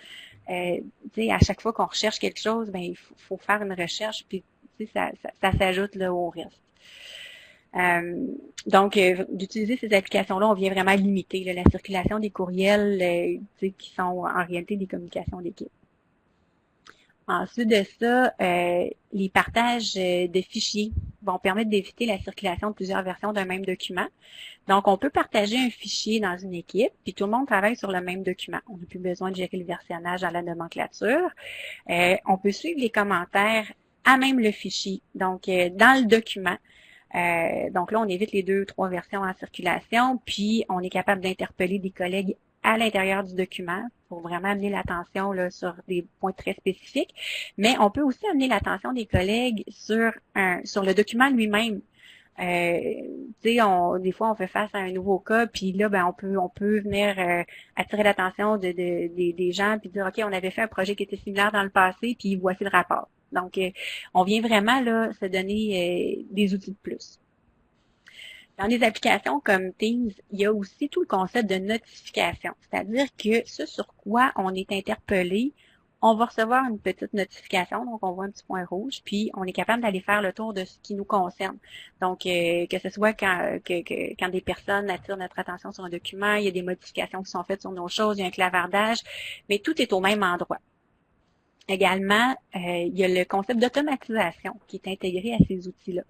à chaque fois qu'on recherche quelque chose, il faut faire une recherche, puis, ça s'ajoute là au reste. Donc, d'utiliser ces applications-là, on vient vraiment limiter la circulation des courriels qui sont en réalité des communications d'équipe. Ensuite de ça, les partages de fichiers vont permettre d'éviter la circulation de plusieurs versions d'un même document. Donc, on peut partager un fichier dans une équipe, puis tout le monde travaille sur le même document. On n'a plus besoin de gérer le versionnage dans la nomenclature. On peut suivre les commentaires à même le fichier, donc dans le document. Donc là, on évite les 2 ou 3 versions en circulation, puis on est capable d'interpeller des collègues à l'intérieur du document pour vraiment amener l'attention là sur des points très spécifiques. Mais on peut aussi amener l'attention des collègues sur le document lui-même. Des fois, on fait face à un nouveau cas, puis là, on peut venir attirer l'attention des gens, puis dire, OK, on avait fait un projet qui était similaire dans le passé, puis voici le rapport. Donc, on vient vraiment là se donner des outils de plus. Dans les applications comme Teams, il y a aussi tout le concept de notification, c'est-à-dire que ce sur quoi on est interpellé, on va recevoir une petite notification, donc on voit un petit point rouge, puis on est capable d'aller faire le tour de ce qui nous concerne. Donc, que ce soit quand des personnes attirent notre attention sur un document, il y a des modifications qui sont faites sur nos choses, il y a un clavardage, mais tout est au même endroit. Également, il y a le concept d'automatisation qui est intégré à ces outils-là.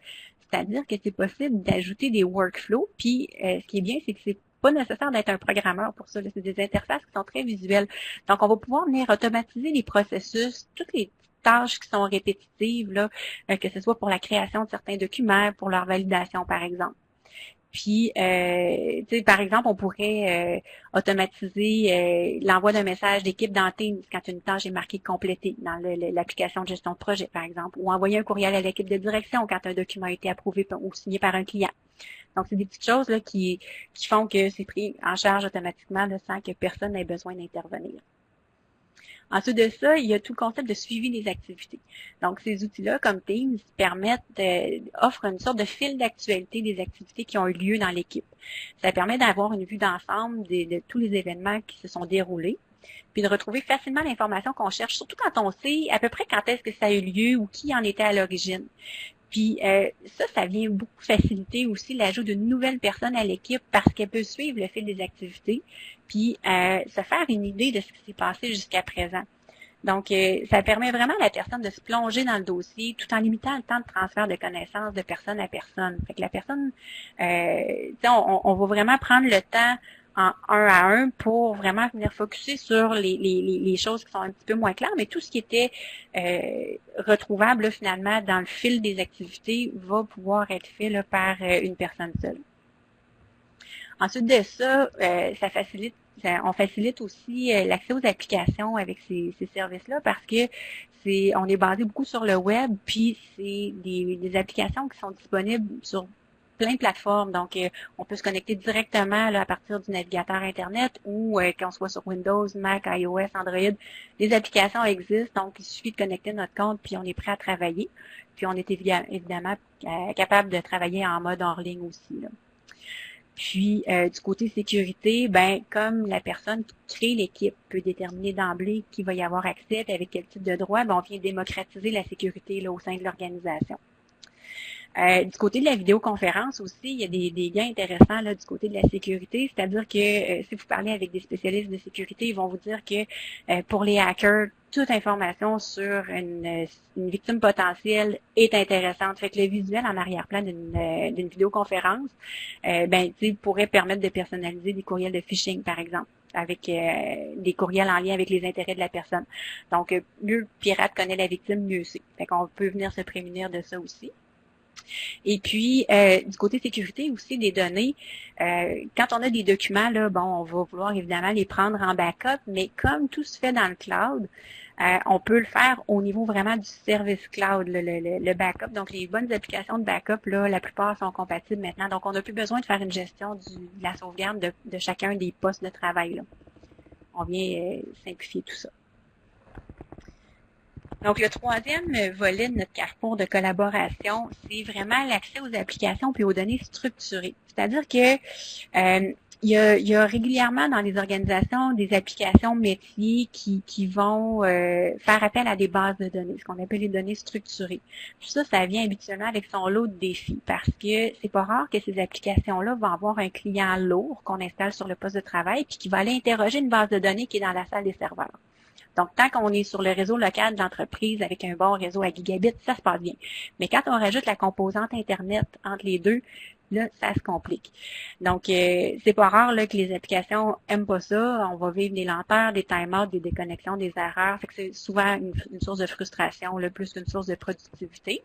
C'est-à-dire que c'est possible d'ajouter des workflows, puis ce qui est bien, c'est que c'est pas nécessaire d'être un programmeur pour ça. C'est des interfaces qui sont très visuelles. Donc, on va pouvoir venir automatiser les processus, toutes les tâches qui sont répétitives, là, que ce soit pour la création de certains documents, pour leur validation, par exemple. Puis, par exemple, on pourrait automatiser l'envoi d'un message d'équipe dans Teams quand une tâche est marquée complétée dans l'application de gestion de projet, par exemple, ou envoyer un courriel à l'équipe de direction quand un document a été approuvé ou signé par un client. Donc, c'est des petites choses là qui font que c'est pris en charge automatiquement là, sans que personne n'ait besoin d'intervenir. Ensuite de ça, il y a tout le concept de suivi des activités. Donc, ces outils-là, comme Teams, offrent une sorte de fil d'actualité des activités qui ont eu lieu dans l'équipe. Ça permet d'avoir une vue d'ensemble de tous les événements qui se sont déroulés, puis de retrouver facilement l'information qu'on cherche, surtout quand on sait à peu près quand est-ce que ça a eu lieu ou qui en était à l'origine. Puis ça vient beaucoup faciliter aussi l'ajout d'une nouvelle personne à l'équipe parce qu'elle peut suivre le fil des activités, puis se faire une idée de ce qui s'est passé jusqu'à présent. Donc, ça permet vraiment à la personne de se plonger dans le dossier tout en limitant le temps de transfert de connaissances de personne à personne. Fait que la personne, on va vraiment prendre le temps en un à un pour vraiment venir focusser sur les choses qui sont un petit peu moins claires, mais tout ce qui était retrouvable là, finalement dans le fil des activités va pouvoir être fait là, par une personne seule. Ensuite de ça, on facilite aussi l'accès aux applications avec ces services-là parce que on est basé beaucoup sur le web, puis c'est des applications qui sont disponibles sur plein de plateformes. Donc, on peut se connecter directement là, à partir du navigateur Internet ou qu'on soit sur Windows, Mac, iOS, Android. Les applications existent, donc il suffit de connecter notre compte, puis on est prêt à travailler. Puis on est évidemment capable de travailler en mode hors ligne aussi, là. Puis, du côté sécurité, comme la personne qui crée l'équipe peut déterminer d'emblée qui va y avoir accès et avec quel type de droit, on vient démocratiser la sécurité là, au sein de l'organisation. Du côté de la vidéoconférence aussi, il y a des gains intéressants là, du côté de la sécurité, c'est-à-dire que si vous parlez avec des spécialistes de sécurité, ils vont vous dire que pour les hackers, toute information sur une victime potentielle est intéressante. Fait que le visuel en arrière-plan d'une vidéoconférence, pourrait permettre de personnaliser des courriels de phishing, par exemple, avec des courriels en lien avec les intérêts de la personne. Donc, mieux le pirate connaît la victime, mieux c'est. Fait qu'on peut venir se prémunir de ça aussi. Et puis, du côté sécurité aussi des données, quand on a des documents, là, on va vouloir évidemment les prendre en backup, mais comme tout se fait dans le cloud, on peut le faire au niveau vraiment du service cloud, le backup. Donc, les bonnes applications de backup, là, la plupart sont compatibles maintenant. Donc, on n'a plus besoin de faire une gestion de la sauvegarde de chacun des postes de travail, là. On vient simplifier tout ça. Donc, le troisième volet de notre carrefour de collaboration, c'est vraiment l'accès aux applications puis aux données structurées. C'est-à-dire que il y a régulièrement dans les organisations des applications métiers qui vont faire appel à des bases de données, ce qu'on appelle les données structurées. Puis ça vient habituellement avec son lot de défis parce que c'est pas rare que ces applications-là vont avoir un client lourd qu'on installe sur le poste de travail puis qui va aller interroger une base de données qui est dans la salle des serveurs. Donc, tant qu'on est sur le réseau local de l'entreprise avec un bon réseau à gigabit, ça se passe bien. Mais quand on rajoute la composante Internet entre les deux, là, ça se complique. Donc, c'est pas rare là, que les applications aiment pas ça. On va vivre des lenteurs, des time-outs, des déconnexions, des erreurs. Fait que c'est souvent une source de frustration, là, plus qu'une source de productivité.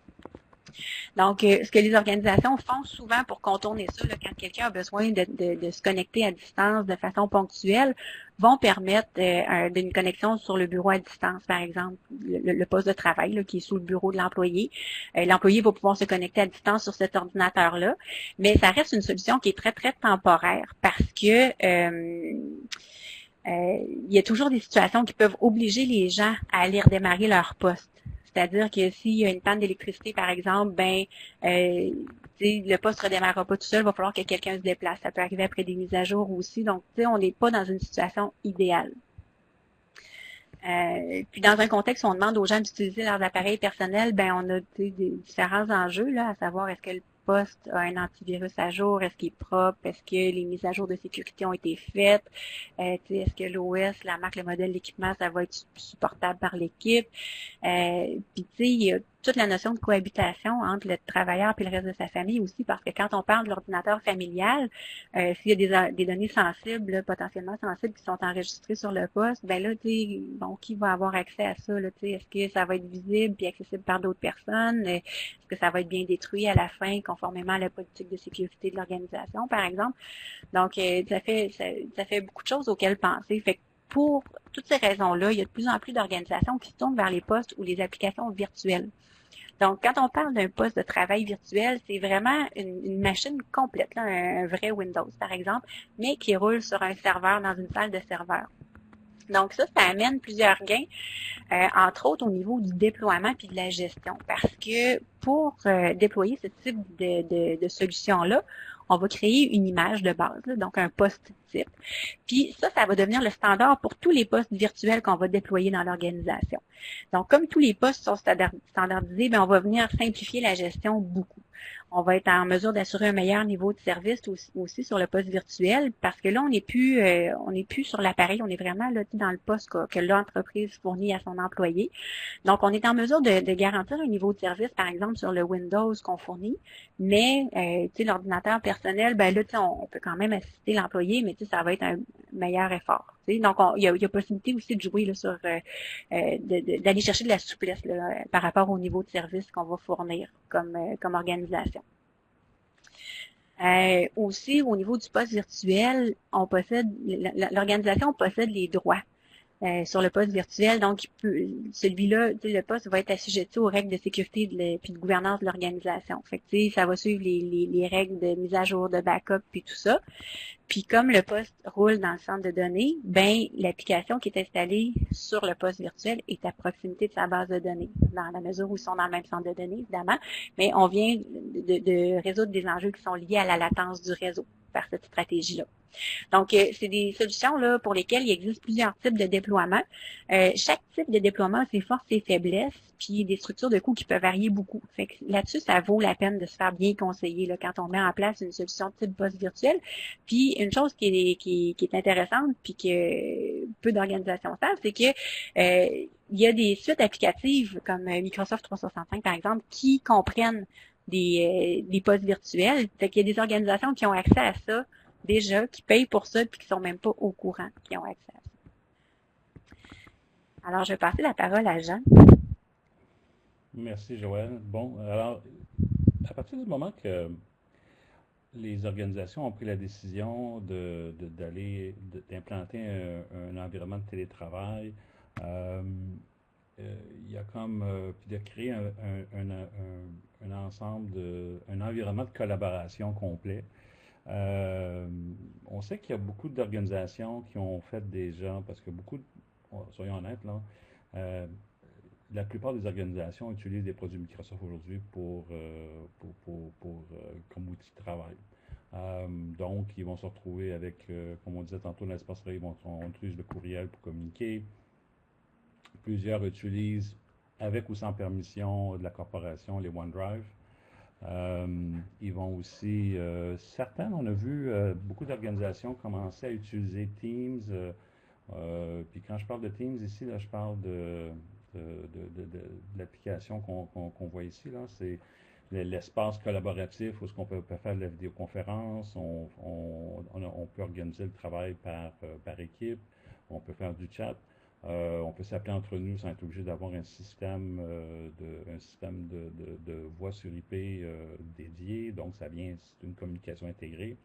Donc, ce que les organisations font souvent pour contourner ça, là, quand quelqu'un a besoin de se connecter à distance de façon ponctuelle, vont permettre une connexion sur le bureau à distance, par exemple, le poste de travail là, qui est sous le bureau de l'employé. L'employé va pouvoir se connecter à distance sur cet ordinateur-là, mais ça reste une solution qui est très, très temporaire parce que il y a toujours des situations qui peuvent obliger les gens à aller redémarrer leur poste. C'est-à-dire que s'il y a une panne d'électricité, par exemple, le poste ne redémarrera pas tout seul, il va falloir que quelqu'un se déplace. Ça peut arriver après des mises à jour aussi. Donc, on n'est pas dans une situation idéale. Puis dans un contexte où on demande aux gens d'utiliser leurs appareils personnels, on a des différents enjeux, là, à savoir est-ce que le poste a un antivirus à jour, est-ce qu'il est propre, est-ce que les mises à jour de sécurité ont été faites, est-ce que l'OS, la marque, le modèle d'équipement, ça va être supportable par l'équipe. Puis il y a toute la notion de cohabitation entre le travailleur et le reste de sa famille aussi, parce que quand on parle de l'ordinateur familial, s'il y a des données sensibles, là, potentiellement sensibles, qui sont enregistrées sur le poste, qui va avoir accès à ça? Là, est-ce que ça va être visible et accessible par d'autres personnes? Est-ce que ça va être bien détruit à la fin, conformément à la politique de sécurité de l'organisation, par exemple? Donc, ça fait beaucoup de choses auxquelles penser. Fait que pour toutes ces raisons-là, il y a de plus en plus d'organisations qui se tournent vers les postes ou les applications virtuelles. Donc, quand on parle d'un poste de travail virtuel, c'est vraiment une machine complète, là, un vrai Windows, par exemple, mais qui roule sur un serveur dans une salle de serveur. Donc, ça amène plusieurs gains, entre autres au niveau du déploiement puis de la gestion. Parce que pour déployer ce type de solution-là, on va créer une image de base, là, donc un poste type. Puis ça va devenir le standard pour tous les postes virtuels qu'on va déployer dans l'organisation. Donc, comme tous les postes sont standardisés, on va venir simplifier la gestion beaucoup. On va être en mesure d'assurer un meilleur niveau de service aussi sur le poste virtuel, parce que là, on n'est plus sur l'appareil, on est vraiment là dans le poste que l'entreprise fournit à son employé. Donc, on est en mesure de garantir un niveau de service, par exemple, sur le Windows qu'on fournit, mais l'ordinateur personnel, on peut quand même assister l'employé, mais ça va être un meilleur effort. Donc, il y a possibilité aussi de jouer là, sur d'aller chercher de la souplesse là, par rapport au niveau de service qu'on va fournir comme organisation. Aussi, au niveau du poste virtuel, l'organisation possède les droits sur le poste virtuel. Donc, celui-là, le poste va être assujetti aux règles de sécurité puis de gouvernance de l'organisation. Fait que, ça va suivre les règles de mise à jour, de backup, puis tout ça. Puis, comme le poste roule dans le centre de données, l'application qui est installée sur le poste virtuel est à proximité de sa base de données, dans la mesure où ils sont dans le même centre de données, évidemment. Mais on vient de résoudre des enjeux qui sont liés à la latence du réseau par cette stratégie-là. Donc, c'est des solutions là pour lesquelles il existe plusieurs types de déploiement. Chaque type de déploiement a ses forces et ses faiblesses, puis des structures de coûts qui peuvent varier beaucoup. Fait que là-dessus, ça vaut la peine de se faire bien conseiller là, quand on met en place une solution de type poste virtuel. Puis, une chose qui est intéressante, puis que peu d'organisations savent, c'est que il y a des suites applicatives comme Microsoft 365, par exemple, qui comprennent des postes virtuels. Fait qu'il y a des organisations qui ont accès à ça déjà, qui payent pour ça, puis qui sont même pas au courant qu'ils ont accès à ça. Alors, je vais passer la parole à Jean. Merci, Joëlle. Bon, alors, à partir du moment que les organisations ont pris la décision d'implanter un environnement de télétravail, il y a puis de créer un ensemble un environnement de collaboration complet. On sait qu'il y a beaucoup d'organisations qui ont fait déjà, parce que soyons honnêtes, là, la plupart des organisations utilisent des produits Microsoft aujourd'hui comme outil de travail. Donc, ils vont se retrouver avec, comme on disait tantôt, l'espace réel, on utilise le courriel pour communiquer. Plusieurs utilisent, avec ou sans permission de la corporation, les OneDrive. Ils vont aussi, certains, on a vu beaucoup d'organisations commencer à utiliser Teams. Puis quand je parle de Teams ici, là, je parle de l'application qu'on voit ici. Là, c'est l'espace collaboratif où on peut faire de la vidéoconférence, on peut organiser le travail par équipe, on peut faire du chat. On peut s'appeler entre nous sans être obligé d'avoir un système de voix sur IP dédié, donc c'est une communication intégrée.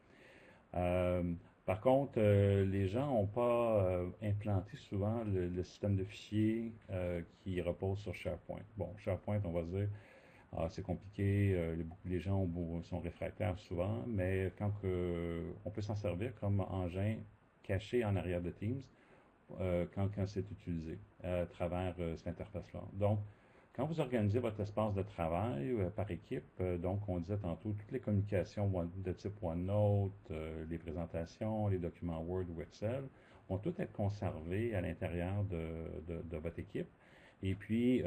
Par contre, les gens n'ont pas implanté souvent le système de fichiers qui repose sur SharePoint. Bon, SharePoint, on va dire, c'est compliqué, les gens sont réfractaires souvent, mais on peut s'en servir comme engin caché en arrière de Teams. Quand c'est utilisé à travers cette interface-là. Donc, quand vous organisez votre espace de travail par équipe, donc on disait tantôt, toutes les communications de type OneNote, les présentations, les documents Word ou Excel, vont toutes être conservés à l'intérieur de votre équipe. Et puis,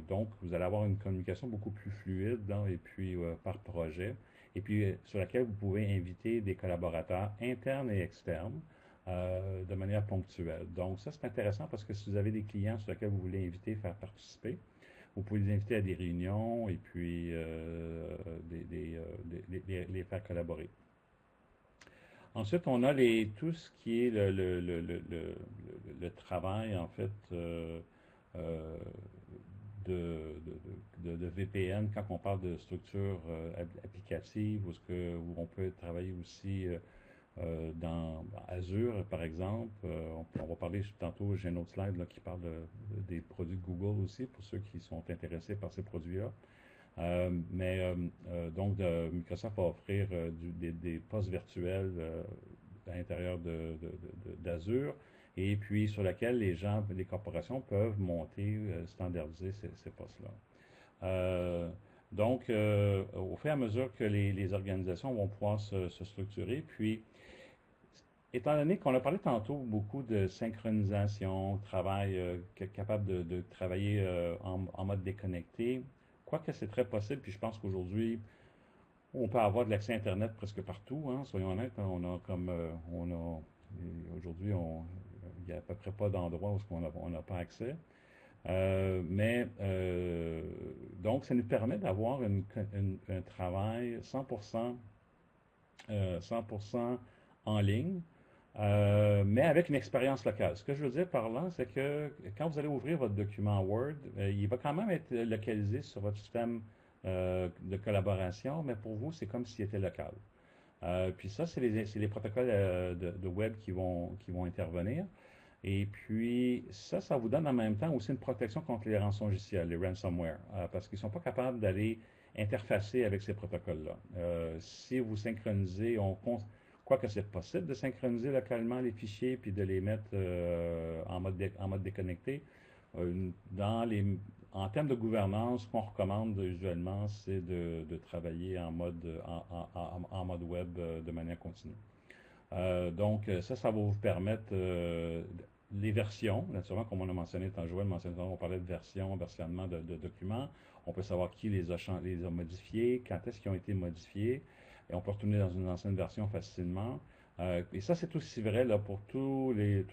donc, vous allez avoir une communication beaucoup plus fluide, là, et puis par projet, et puis sur laquelle vous pouvez inviter des collaborateurs internes et externes de manière ponctuelle. Donc, ça, c'est intéressant parce que si vous avez des clients sur lesquels vous voulez inviter, faire participer, vous pouvez les inviter à des réunions et puis les faire collaborer. Ensuite, on a tout ce qui est le travail, en fait, de VPN, quand on parle de structure applicative, où on peut travailler aussi dans Azure, par exemple. On va parler tantôt, j'ai un autre slide là, qui parle des produits de Google aussi, pour ceux qui sont intéressés par ces produits-là. Donc, Microsoft va offrir des postes virtuels à l'intérieur d'Azure et puis sur laquelle les corporations peuvent monter, standardiser ces postes-là. Donc, au fur et à mesure que les organisations vont pouvoir se structurer, puis, étant donné qu'on a parlé tantôt beaucoup de synchronisation, travail, capable de travailler en mode déconnecté, quoique c'est très possible, puis je pense qu'aujourd'hui, on peut avoir de l'accès Internet presque partout, hein, soyons honnêtes, hein, aujourd'hui, il n'y a à peu près pas d'endroit où on n'a pas accès. Donc, ça nous permet d'avoir un travail 100% en ligne, mais avec une expérience locale. Ce que je veux dire par là, c'est que quand vous allez ouvrir votre document Word, il va quand même être localisé sur votre système de collaboration, mais pour vous, c'est comme s'il était local. Puis ça, c'est les protocoles de web qui vont intervenir. Et puis, ça vous donne en même temps aussi une protection contre les rançongiciels, les ransomware, parce qu'ils ne sont pas capables d'aller interfacer avec ces protocoles-là. Si vous synchronisez, quoique c'est possible de synchroniser localement les fichiers puis de les mettre en mode déconnecté, en termes de gouvernance, ce qu'on recommande usuellement, c'est de travailler en mode web de manière continue. Donc, ça va vous permettre les versions, naturellement, comme on a mentionné, quand Joël mentionnait, on parlait de versionnement de documents. On peut savoir qui les a modifiés, quand est-ce qu'ils ont été modifiés, et on peut retourner dans une ancienne version facilement. Et ça, c'est aussi vrai là, pour toutes les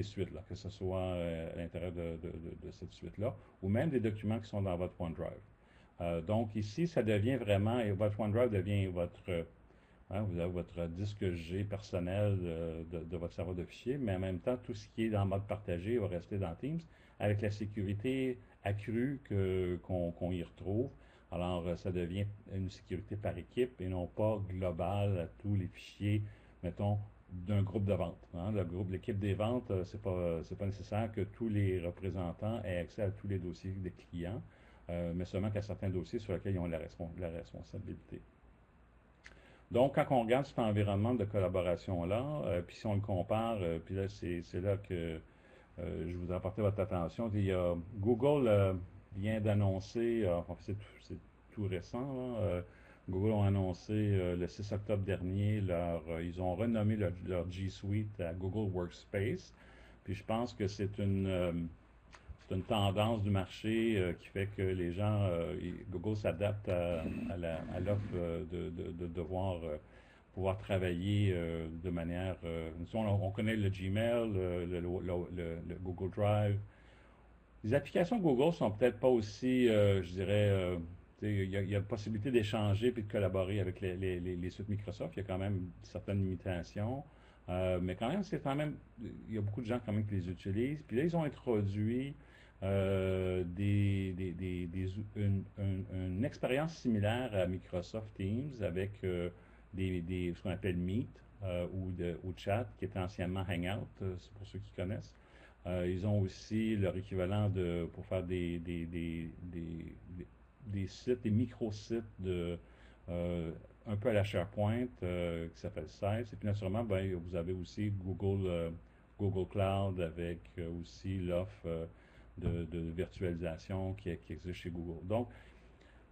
suites, là, que ce soit à l'intérieur de cette suite-là, ou même des documents qui sont dans votre OneDrive. Donc ici, ça devient vraiment, et votre OneDrive devient vous avez votre disque G personnel de votre serveur de fichiers, mais en même temps, tout ce qui est dans mode partagé va rester dans Teams, avec la sécurité accrue qu'on y retrouve. Alors, ça devient une sécurité par équipe et non pas globale à tous les fichiers, mettons, d'un groupe de vente. Hein. L'équipe des ventes, c'est pas nécessaire que tous les représentants aient accès à tous les dossiers des clients, mais seulement qu'à certains dossiers sur lesquels ils ont la responsabilité. Donc, quand on regarde cet environnement de collaboration-là, puis si on le compare, puis là, c'est là que je voudrais apporter votre attention. Il y a Google vient d'annoncer, c'est tout récent, là, Google a annoncé le 6 octobre dernier, ils ont renommé leur G Suite à Google Workspace. Puis je pense que c'est une tendance du marché qui fait que les gens, Google s'adapte à l'offre de devoir pouvoir travailler de manière... on connaît le Gmail, le Google Drive. Les applications Google sont peut-être pas aussi, je dirais... il y a possibilité d'échanger et de collaborer avec les suites Microsoft. Il y a quand même certaines limitations. Mais quand même, il y a beaucoup de gens quand même qui les utilisent. Puis là, ils ont introduit une expérience similaire à Microsoft Teams avec ce qu'on appelle Meet ou Chat, qui était anciennement Hangout, c'est pour ceux qui connaissent. Ils ont aussi leur équivalent pour faire des sites, des micro-sites un peu à la SharePoint qui s'appelle Sites. Et puis naturellement, vous avez aussi Google Cloud avec aussi l'offre de virtualisation qui existe chez Google. Donc,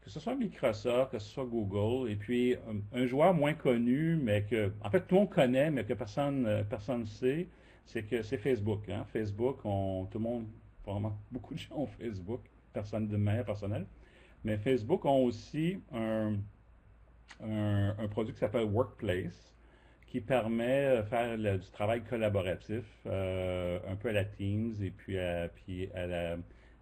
que ce soit Microsoft, que ce soit Google, et puis un joueur moins connu, mais que, en fait, tout le monde connaît, mais que personne ne sait, c'est que c'est Facebook. Hein. Facebook, tout le monde, vraiment beaucoup de gens ont Facebook, personne de manière personnelle, mais Facebook ont aussi un produit qui s'appelle Workplace, qui permet de faire du travail collaboratif, un peu à la Teams et puis à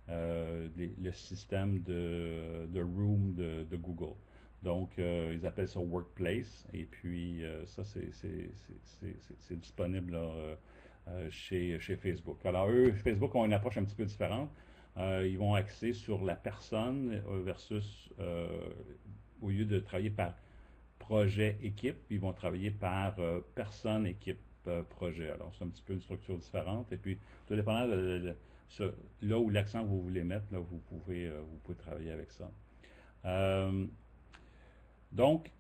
le système de Room de Google. Donc, ils appellent ça Workplace et puis ça, c'est disponible là, chez Facebook. Alors, eux, Facebook ont une approche un petit peu différente. Ils vont axer sur la personne versus, au lieu de travailler par projet équipe, ils vont travailler par personne équipe projet. Alors, c'est un petit peu une structure différente. Et puis, tout dépendant là où l'accent que vous voulez mettre, là, vous pouvez travailler avec ça. Donc,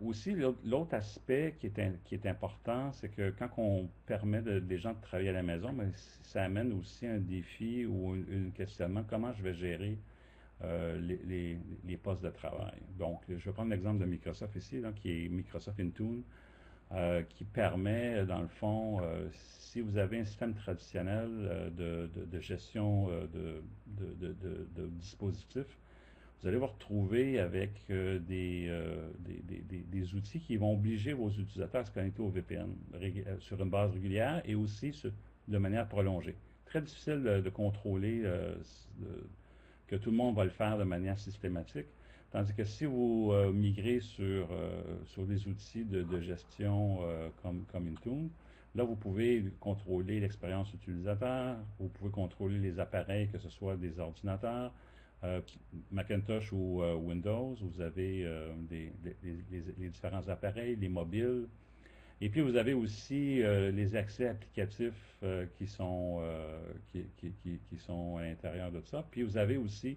aussi, l'autre aspect qui est important, c'est que quand on permet des gens de travailler à la maison, mais ça amène aussi un défi ou un questionnement, comment je vais gérer les postes de travail. Donc, je vais prendre l'exemple de Microsoft ici, là, qui est Microsoft Intune, qui permet, dans le fond, si vous avez un système traditionnel de gestion de dispositifs, vous allez vous retrouver avec des outils qui vont obliger vos utilisateurs à se connecter au VPN sur une base régulière et aussi de manière prolongée. Très difficile de contrôler que tout le monde va le faire de manière systématique. Tandis que si vous migrez sur des outils de gestion comme Intune, là, vous pouvez contrôler l'expérience utilisateur, vous pouvez contrôler les appareils, que ce soit des ordinateurs, Macintosh ou Windows, vous avez les différents appareils, les mobiles, et puis vous avez aussi les accès applicatifs qui sont à l'intérieur de ça. Puis vous avez aussi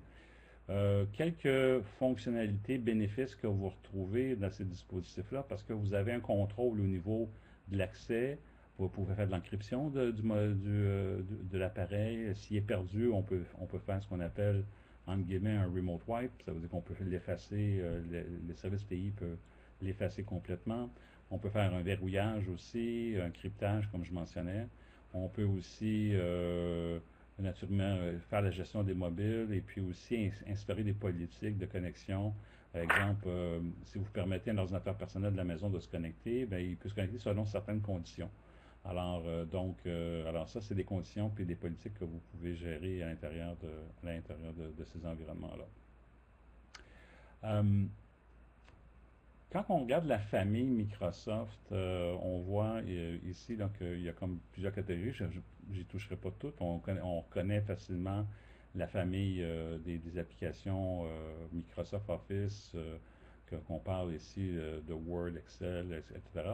quelques fonctionnalités bénéfices que vous retrouvez dans ces dispositifs-là parce que vous avez un contrôle au niveau de l'accès. Vous pouvez faire de l'encryption de l'appareil. S'il est perdu, on peut faire ce qu'on appelle, entre guillemets, un remote wipe. Ça veut dire qu'on peut l'effacer, le service TI peut l'effacer complètement. On peut faire un verrouillage aussi, un cryptage, comme je mentionnais. On peut aussi, naturellement, faire la gestion des mobiles et puis aussi instaurer des politiques de connexion. Par exemple, si vous permettez à un ordinateur personnel de la maison de se connecter, bien, il peut se connecter selon certaines conditions. Alors, alors ça, c'est des conditions puis des politiques que vous pouvez gérer à l'intérieur de ces environnements-là. Quand on regarde la famille Microsoft, on voit ici donc il y a comme plusieurs catégories. Je n'y toucherai pas toutes. On connaît facilement la famille des applications Microsoft Office, qu'on parle ici de Word, Excel, etc.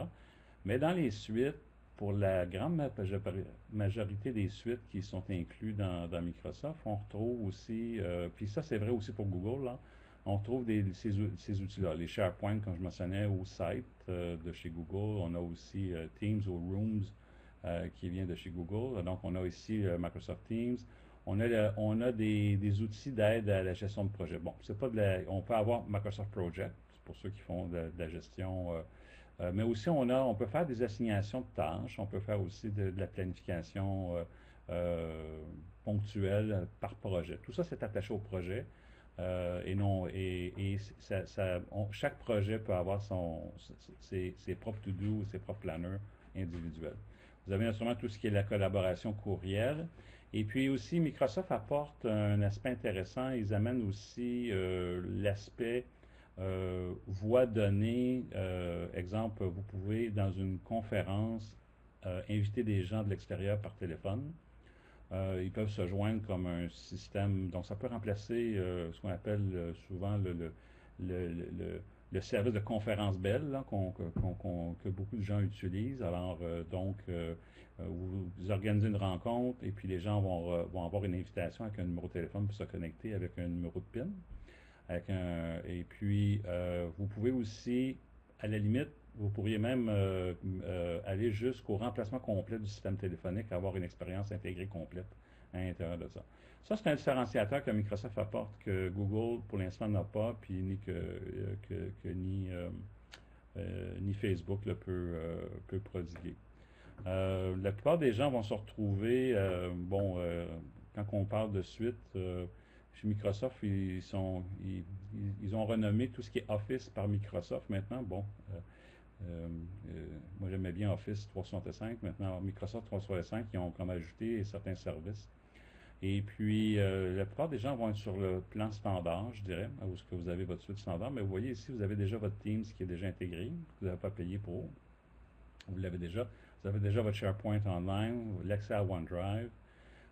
Mais dans les suites, pour la grande majorité des suites qui sont incluses dans Microsoft, on retrouve aussi, puis ça c'est vrai aussi pour Google, là, on retrouve ces outils-là, les SharePoint, comme je mentionnais, au site de chez Google. On a aussi Teams ou Rooms qui vient de chez Google. Donc, on a ici Microsoft Teams. On a des outils d'aide à la gestion de projet. Bon, c'est pas on peut avoir Microsoft Project, pour ceux qui font de la gestion. Mais aussi, on peut faire des assignations de tâches. On peut faire aussi de la planification ponctuelle par projet. Tout ça, c'est attaché au projet. Chaque projet peut avoir ses propres to-do, ses propres planners individuels. Vous avez naturellement tout ce qui est la collaboration courriel. Et puis aussi, Microsoft apporte un aspect intéressant. Ils amènent aussi l'aspect voix donnée. Exemple, vous pouvez, dans une conférence, inviter des gens de l'extérieur par téléphone. Ils peuvent se joindre comme un système, donc ça peut remplacer ce qu'on appelle souvent le service de conférence belle là, que beaucoup de gens utilisent. Alors, vous organisez une rencontre et puis les gens vont avoir une invitation avec un numéro de téléphone pour se connecter avec un numéro de PIN. Et puis, vous pouvez aussi, à la limite, vous pourriez même aller jusqu'au remplacement complet du système téléphonique, avoir une expérience intégrée complète à l'intérieur de ça. Ça, c'est un différenciateur que Microsoft apporte, que Google, pour l'instant, n'a pas, puis ni Facebook peut prodiguer. La plupart des gens vont se retrouver, quand on parle de suite, chez Microsoft, ils ont renommé tout ce qui est Office par Microsoft maintenant. Moi j'aimais bien Office 365, maintenant Microsoft 365, ils ont comme ajouté certains services. Et puis, la plupart des gens vont être sur le plan standard, je dirais, où est-ce que vous avez votre suite standard. Mais vous voyez ici, vous avez déjà votre Teams qui est déjà intégré. Vous n'avez pas payé pour. Vous l'avez déjà. Vous avez déjà votre SharePoint Online, l'accès à OneDrive.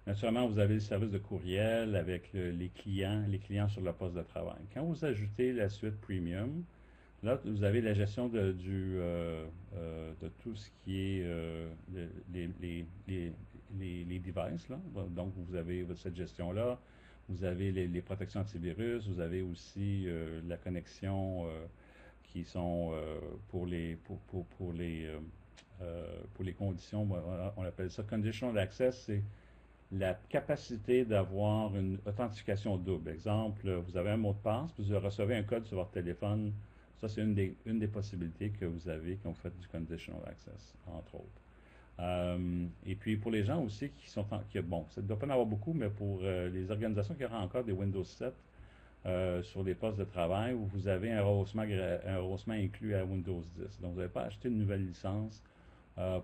Naturellement, vous avez le service de courriel avec les clients sur le poste de travail. Quand vous ajoutez la suite Premium, là, vous avez la gestion de tout ce qui est les devices, là. Donc, vous avez cette gestion-là. Vous avez les protections antivirus. Vous avez aussi la connexion qui sont pour les conditions. On appelle ça Conditional Access. C'est la capacité d'avoir une authentification double. Exemple, vous avez un mot de passe, puis vous recevez un code sur votre téléphone. Ça, c'est une des possibilités que vous avez quand vous faites du Conditional Access, entre autres. Et puis, pour les gens aussi ça ne doit pas en avoir beaucoup, mais pour les organisations qui auront encore des Windows 7 sur les postes de travail, où vous avez un rehaussement inclus à Windows 10. Donc, vous n'avez pas acheté une nouvelle licence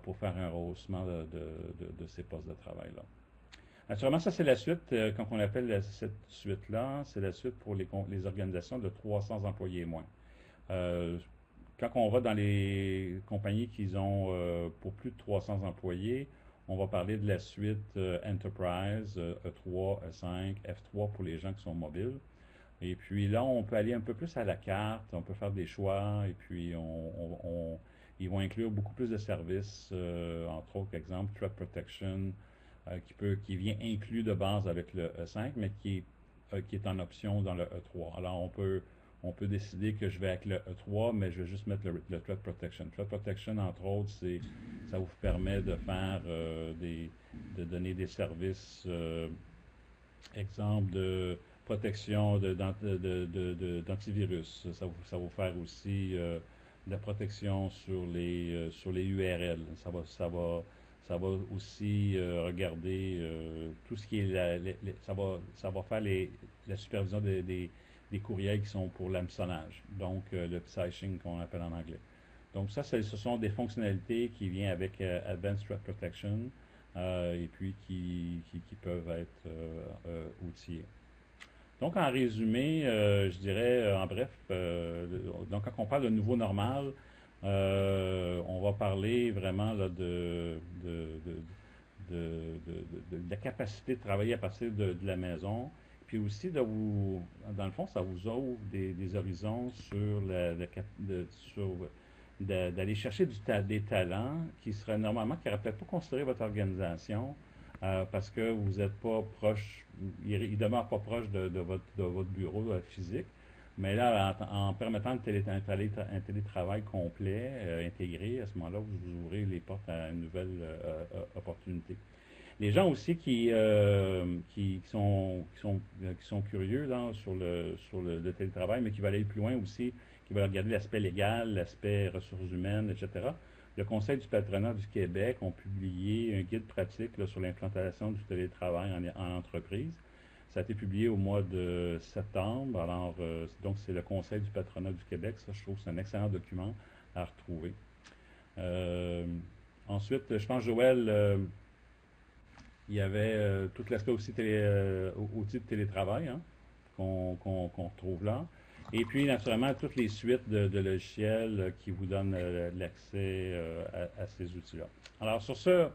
pour faire un rehaussement de ces postes de travail-là. Naturellement, ça, c'est la suite, quand on appelle cette suite-là, c'est la suite pour les organisations de 300 employés et moins. Quand on va dans les compagnies qui ont pour plus de 300 employés, on va parler de la suite Enterprise, E3, E5, F3 pour les gens qui sont mobiles. Et puis là, on peut aller un peu plus à la carte, on peut faire des choix, et puis ils vont inclure beaucoup plus de services, entre autres, exemple, Threat Protection, qui vient inclus de base avec le E5, mais qui est en option dans le E3. Alors, on peut décider que je vais avec le E3, mais je vais juste mettre le Threat Protection. Threat Protection, entre autres, ça vous permet de faire de donner des services, exemple de protection d'antivirus. Ça va vous faire aussi de la protection sur les URL. Ça va aussi regarder tout ce qui est ça va faire la supervision des courriels qui sont pour l'hameçonnage, donc le phishing qu'on appelle en anglais. Donc ça, ce sont des fonctionnalités qui viennent avec Advanced Threat Protection et puis qui peuvent être outillées. Donc en résumé, je dirais en bref, donc quand on parle de nouveau normal, on va parler vraiment là, de la capacité de travailler à partir de la maison. Puis aussi, dans le fond, ça vous ouvre des horizons d'aller chercher des talents qui n'auraient peut-être pas considéré votre organisation parce que vous n'êtes pas proche, ils ne demeurent pas proches de votre bureau physique. Mais là, en permettant un télétravail complet, intégré, à ce moment-là, vous ouvrez les portes à une nouvelle opportunité. Les gens aussi qui sont curieux là, sur le télétravail, mais qui veulent aller plus loin aussi, qui veulent regarder l'aspect légal, l'aspect ressources humaines, etc. Le Conseil du patronat du Québec a publié un guide pratique là, sur l'implantation du télétravail en entreprise. Ça a été publié au mois de septembre. Alors, donc, c'est le Conseil du patronat du Québec. Ça, je trouve que c'est un excellent document à retrouver. Ensuite, je pense, Joël, il y avait tout l'aspect aussi outil de télétravail qu'on retrouve là. Et puis, naturellement, toutes les suites de logiciels qui vous donnent l'accès à ces outils-là. Alors, sur ce,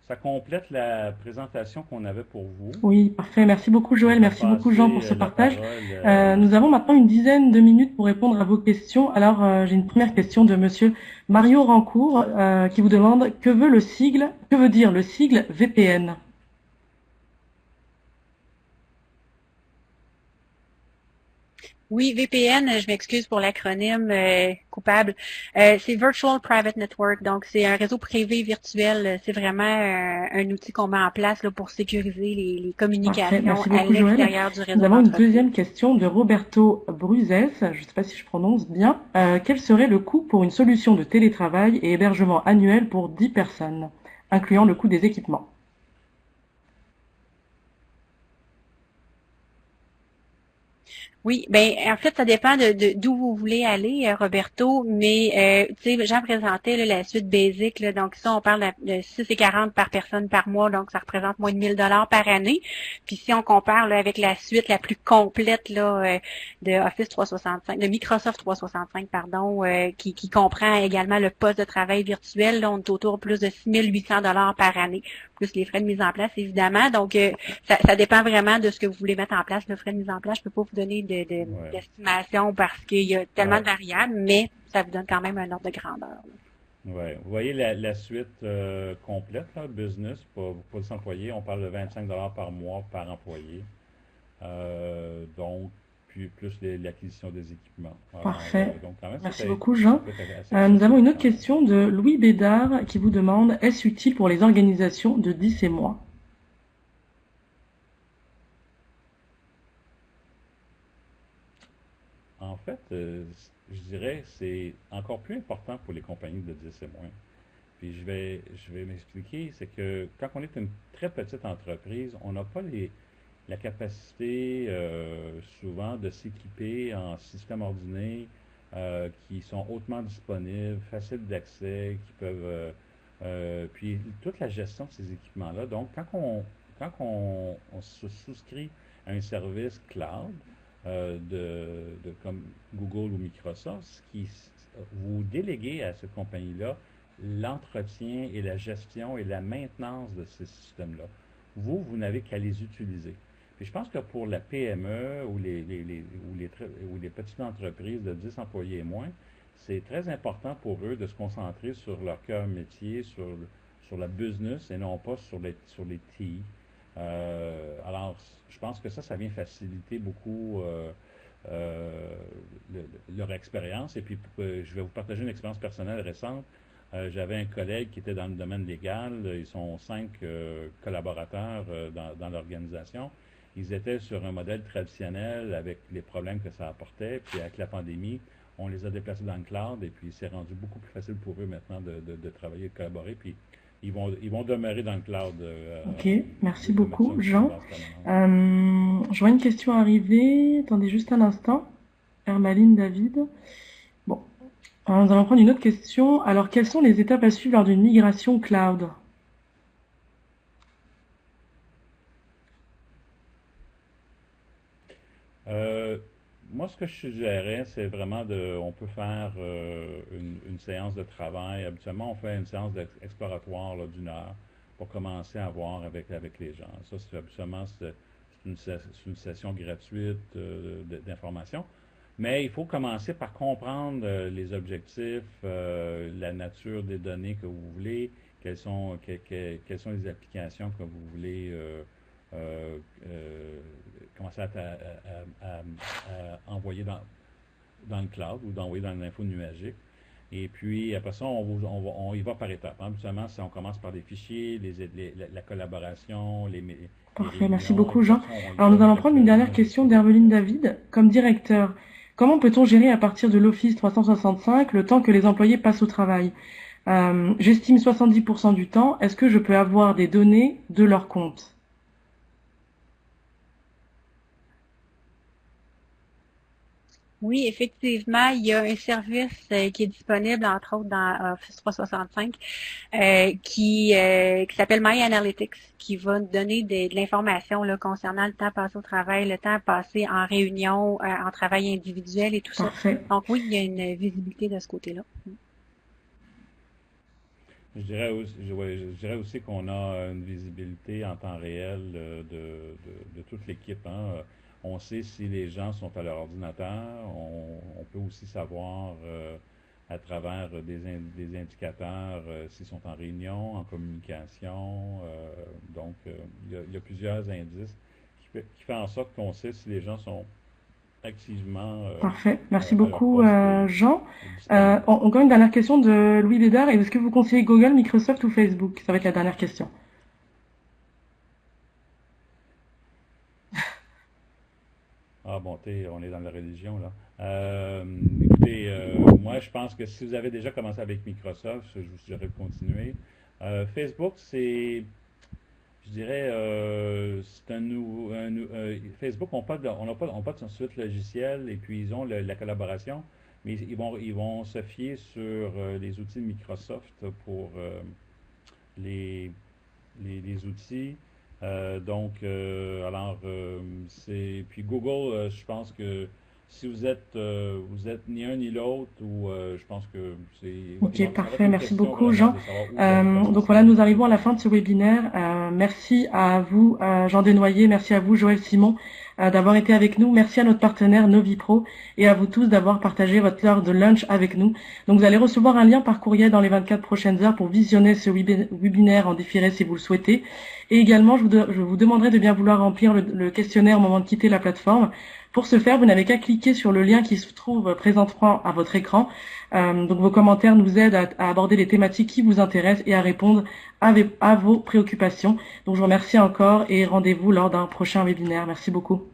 ça complète la présentation qu'on avait pour vous. Oui, parfait. Merci beaucoup, Joël. Merci beaucoup, Jean, pour ce partage. Nous avons maintenant une dizaine de minutes pour répondre à vos questions. Alors, j'ai une première question de Monsieur Mario Rancourt qui vous demande que veut dire le sigle VPN? Oui, VPN, je m'excuse pour l'acronyme coupable. C'est Virtual Private Network, donc c'est un réseau privé virtuel. C'est vraiment un outil qu'on met en place là, pour sécuriser les Parfait, communications merci à beaucoup Joël. l'extérieur du Nous réseau avons une d'entreprise. deuxième question de Roberto Bruzès, je ne sais pas si je prononce bien. Quel serait le coût pour une solution de télétravail et hébergement annuel pour 10 personnes, incluant le coût des équipements? Oui, ben en fait, ça dépend d'où vous voulez aller, Roberto, mais tu sais, Jean présentait là, la suite basique, là, donc ça, on parle de 6,40 par personne par mois, donc ça représente moins de 1 000 $ par année. Puis si on compare là, avec la suite la plus complète là, de Office 365, de Microsoft 365, pardon, qui comprend également le poste de travail virtuel, là, on est autour de plus de 6 800 $ par année, plus les frais de mise en place, évidemment. Donc, ça dépend vraiment de ce que vous voulez mettre en place, le frais de mise en place. Je peux pas vous donner Ouais. d'estimation parce qu'il y a tellement de Ouais. variables, mais ça vous donne quand même un ordre de grandeur, là. Ouais. Vous voyez la suite complète, là, business, pour les employés, on parle de 25 par mois par employé. Donc, puis plus l'acquisition des équipements. Alors, Parfait. donc quand même, Merci beaucoup ça Jean. peut être assez Nous avons accessible une autre quand même. question de Louis Bédard qui vous demande: est-ce utile pour les organisations de 10 et moins? En fait, je dirais c'est encore plus important pour les compagnies de 10 et moins. Puis je vais m'expliquer, c'est que quand on est une très petite entreprise, on n'a pas la capacité souvent de s'équiper en systèmes ordinaires qui sont hautement disponibles, faciles d'accès, qui peuvent puis toute la gestion de ces équipements-là. Donc, on se souscrit à un service cloud comme Google ou Microsoft, vous déléguez à cette compagnie-là l'entretien et la gestion et la maintenance de ces systèmes-là. Vous n'avez qu'à les utiliser. Puis je pense que pour la PME ou les petites entreprises de 10 employés et moins, c'est très important pour eux de se concentrer sur leur cœur métier, sur la business et non pas sur les TI. Alors, je pense que ça vient faciliter beaucoup euh, leur expérience. Et puis, je vais vous partager une expérience personnelle récente. J'avais un collègue qui était dans le domaine légal. Ils sont 5 collaborateurs dans l'organisation. Ils étaient sur un modèle traditionnel avec les problèmes que ça apportait. Puis avec la pandémie, on les a déplacés dans le cloud et puis c'est rendu beaucoup plus facile pour eux maintenant de travailler, de collaborer. Puis ils vont demeurer dans le cloud Ok, merci de mettre ça beaucoup aussi sur Jean. base permanente. Je vois une question arriver. Attendez juste un instant. Hermaline David. Bon, nous allons prendre une autre question. Alors, quelles sont les étapes à suivre lors d'une migration cloud? Euh, Moi, ce que je suggérais, c'est vraiment on peut faire une séance de travail. Habituellement, on fait une séance exploratoire d'une heure pour commencer à voir avec les gens. Ça, habituellement, c'est une session gratuite d'information. Mais il faut commencer par comprendre les objectifs, la nature des données que vous voulez, quelles sont les applications que vous voulez euh, euh, commencer à envoyer dans le cloud ou d'envoyer dans l'info nuagique. Et puis, après ça, on y va par étapes. Hein. Habituellement, on commence par des fichiers, la collaboration, les Parfait, merci réunions, et beaucoup puis Jean. après ça, on y Alors, va nous allons prendre une dernière graduellement question jusqu'au d'Hermeline déploiement. David. Comme directeur, comment peut-on gérer à partir de l'Office 365 le temps que les employés passent au travail? J'estime 70% du temps. Est-ce que je peux avoir des données de leur compte? Oui, effectivement, il y a un service qui est disponible, entre autres, dans Office 365, qui s'appelle My Analytics, qui va nous donner de l'information là, concernant le temps passé au travail, le temps passé en réunion, en travail individuel et tout ça. Parfait. Donc oui, il y a une visibilité de ce côté-là. Je dirais aussi qu'on a une visibilité en temps réel de toute l'équipe. Hein. On sait si les gens sont à leur ordinateur. On peut aussi savoir à travers des indicateurs s'ils sont en réunion, en communication. Donc, il y a plusieurs indices qui fait en sorte qu'on sait si les gens sont activement Parfait. Merci à leur beaucoup, poste et Jean. disponibles. Encore une dernière question de Louis Bédard. Est-ce que vous conseillez Google, Microsoft ou Facebook? Ça va être la dernière question. Ah bon, on est dans la religion là. Écoutez, moi je pense que si vous avez déjà commencé avec Microsoft, je vous suggère de continuer. Facebook, je dirais, c'est un nouveau, Facebook on n'a pas de suite logiciel et puis ils ont la collaboration, mais ils vont se fier sur les outils de Microsoft pour les, les outils. Puis Google, je pense que si vous êtes ni un ni l'autre, ou je pense que Ok, ça va être parfait. une Merci question beaucoup, vraiment Jean. de savoir où vous allez Donc commencer. voilà, nous arrivons à la fin de ce webinaire. Merci à vous, Jean Desnoyers. Merci à vous, Joël Simon, d'avoir été avec nous. Merci à notre partenaire Novipro et à vous tous d'avoir partagé votre heure de lunch avec nous. Donc vous allez recevoir un lien par courriel dans les 24 prochaines heures pour visionner ce webinaire en différé si vous le souhaitez. Et également, je vous demanderai de bien vouloir remplir le questionnaire au moment de quitter la plateforme. Pour ce faire, vous n'avez qu'à cliquer sur le lien qui se trouve présentement à votre écran. Donc vos commentaires nous aident à aborder les thématiques qui vous intéressent et à répondre à vos préoccupations. Donc je vous remercie encore et rendez-vous lors d'un prochain webinaire. Merci beaucoup.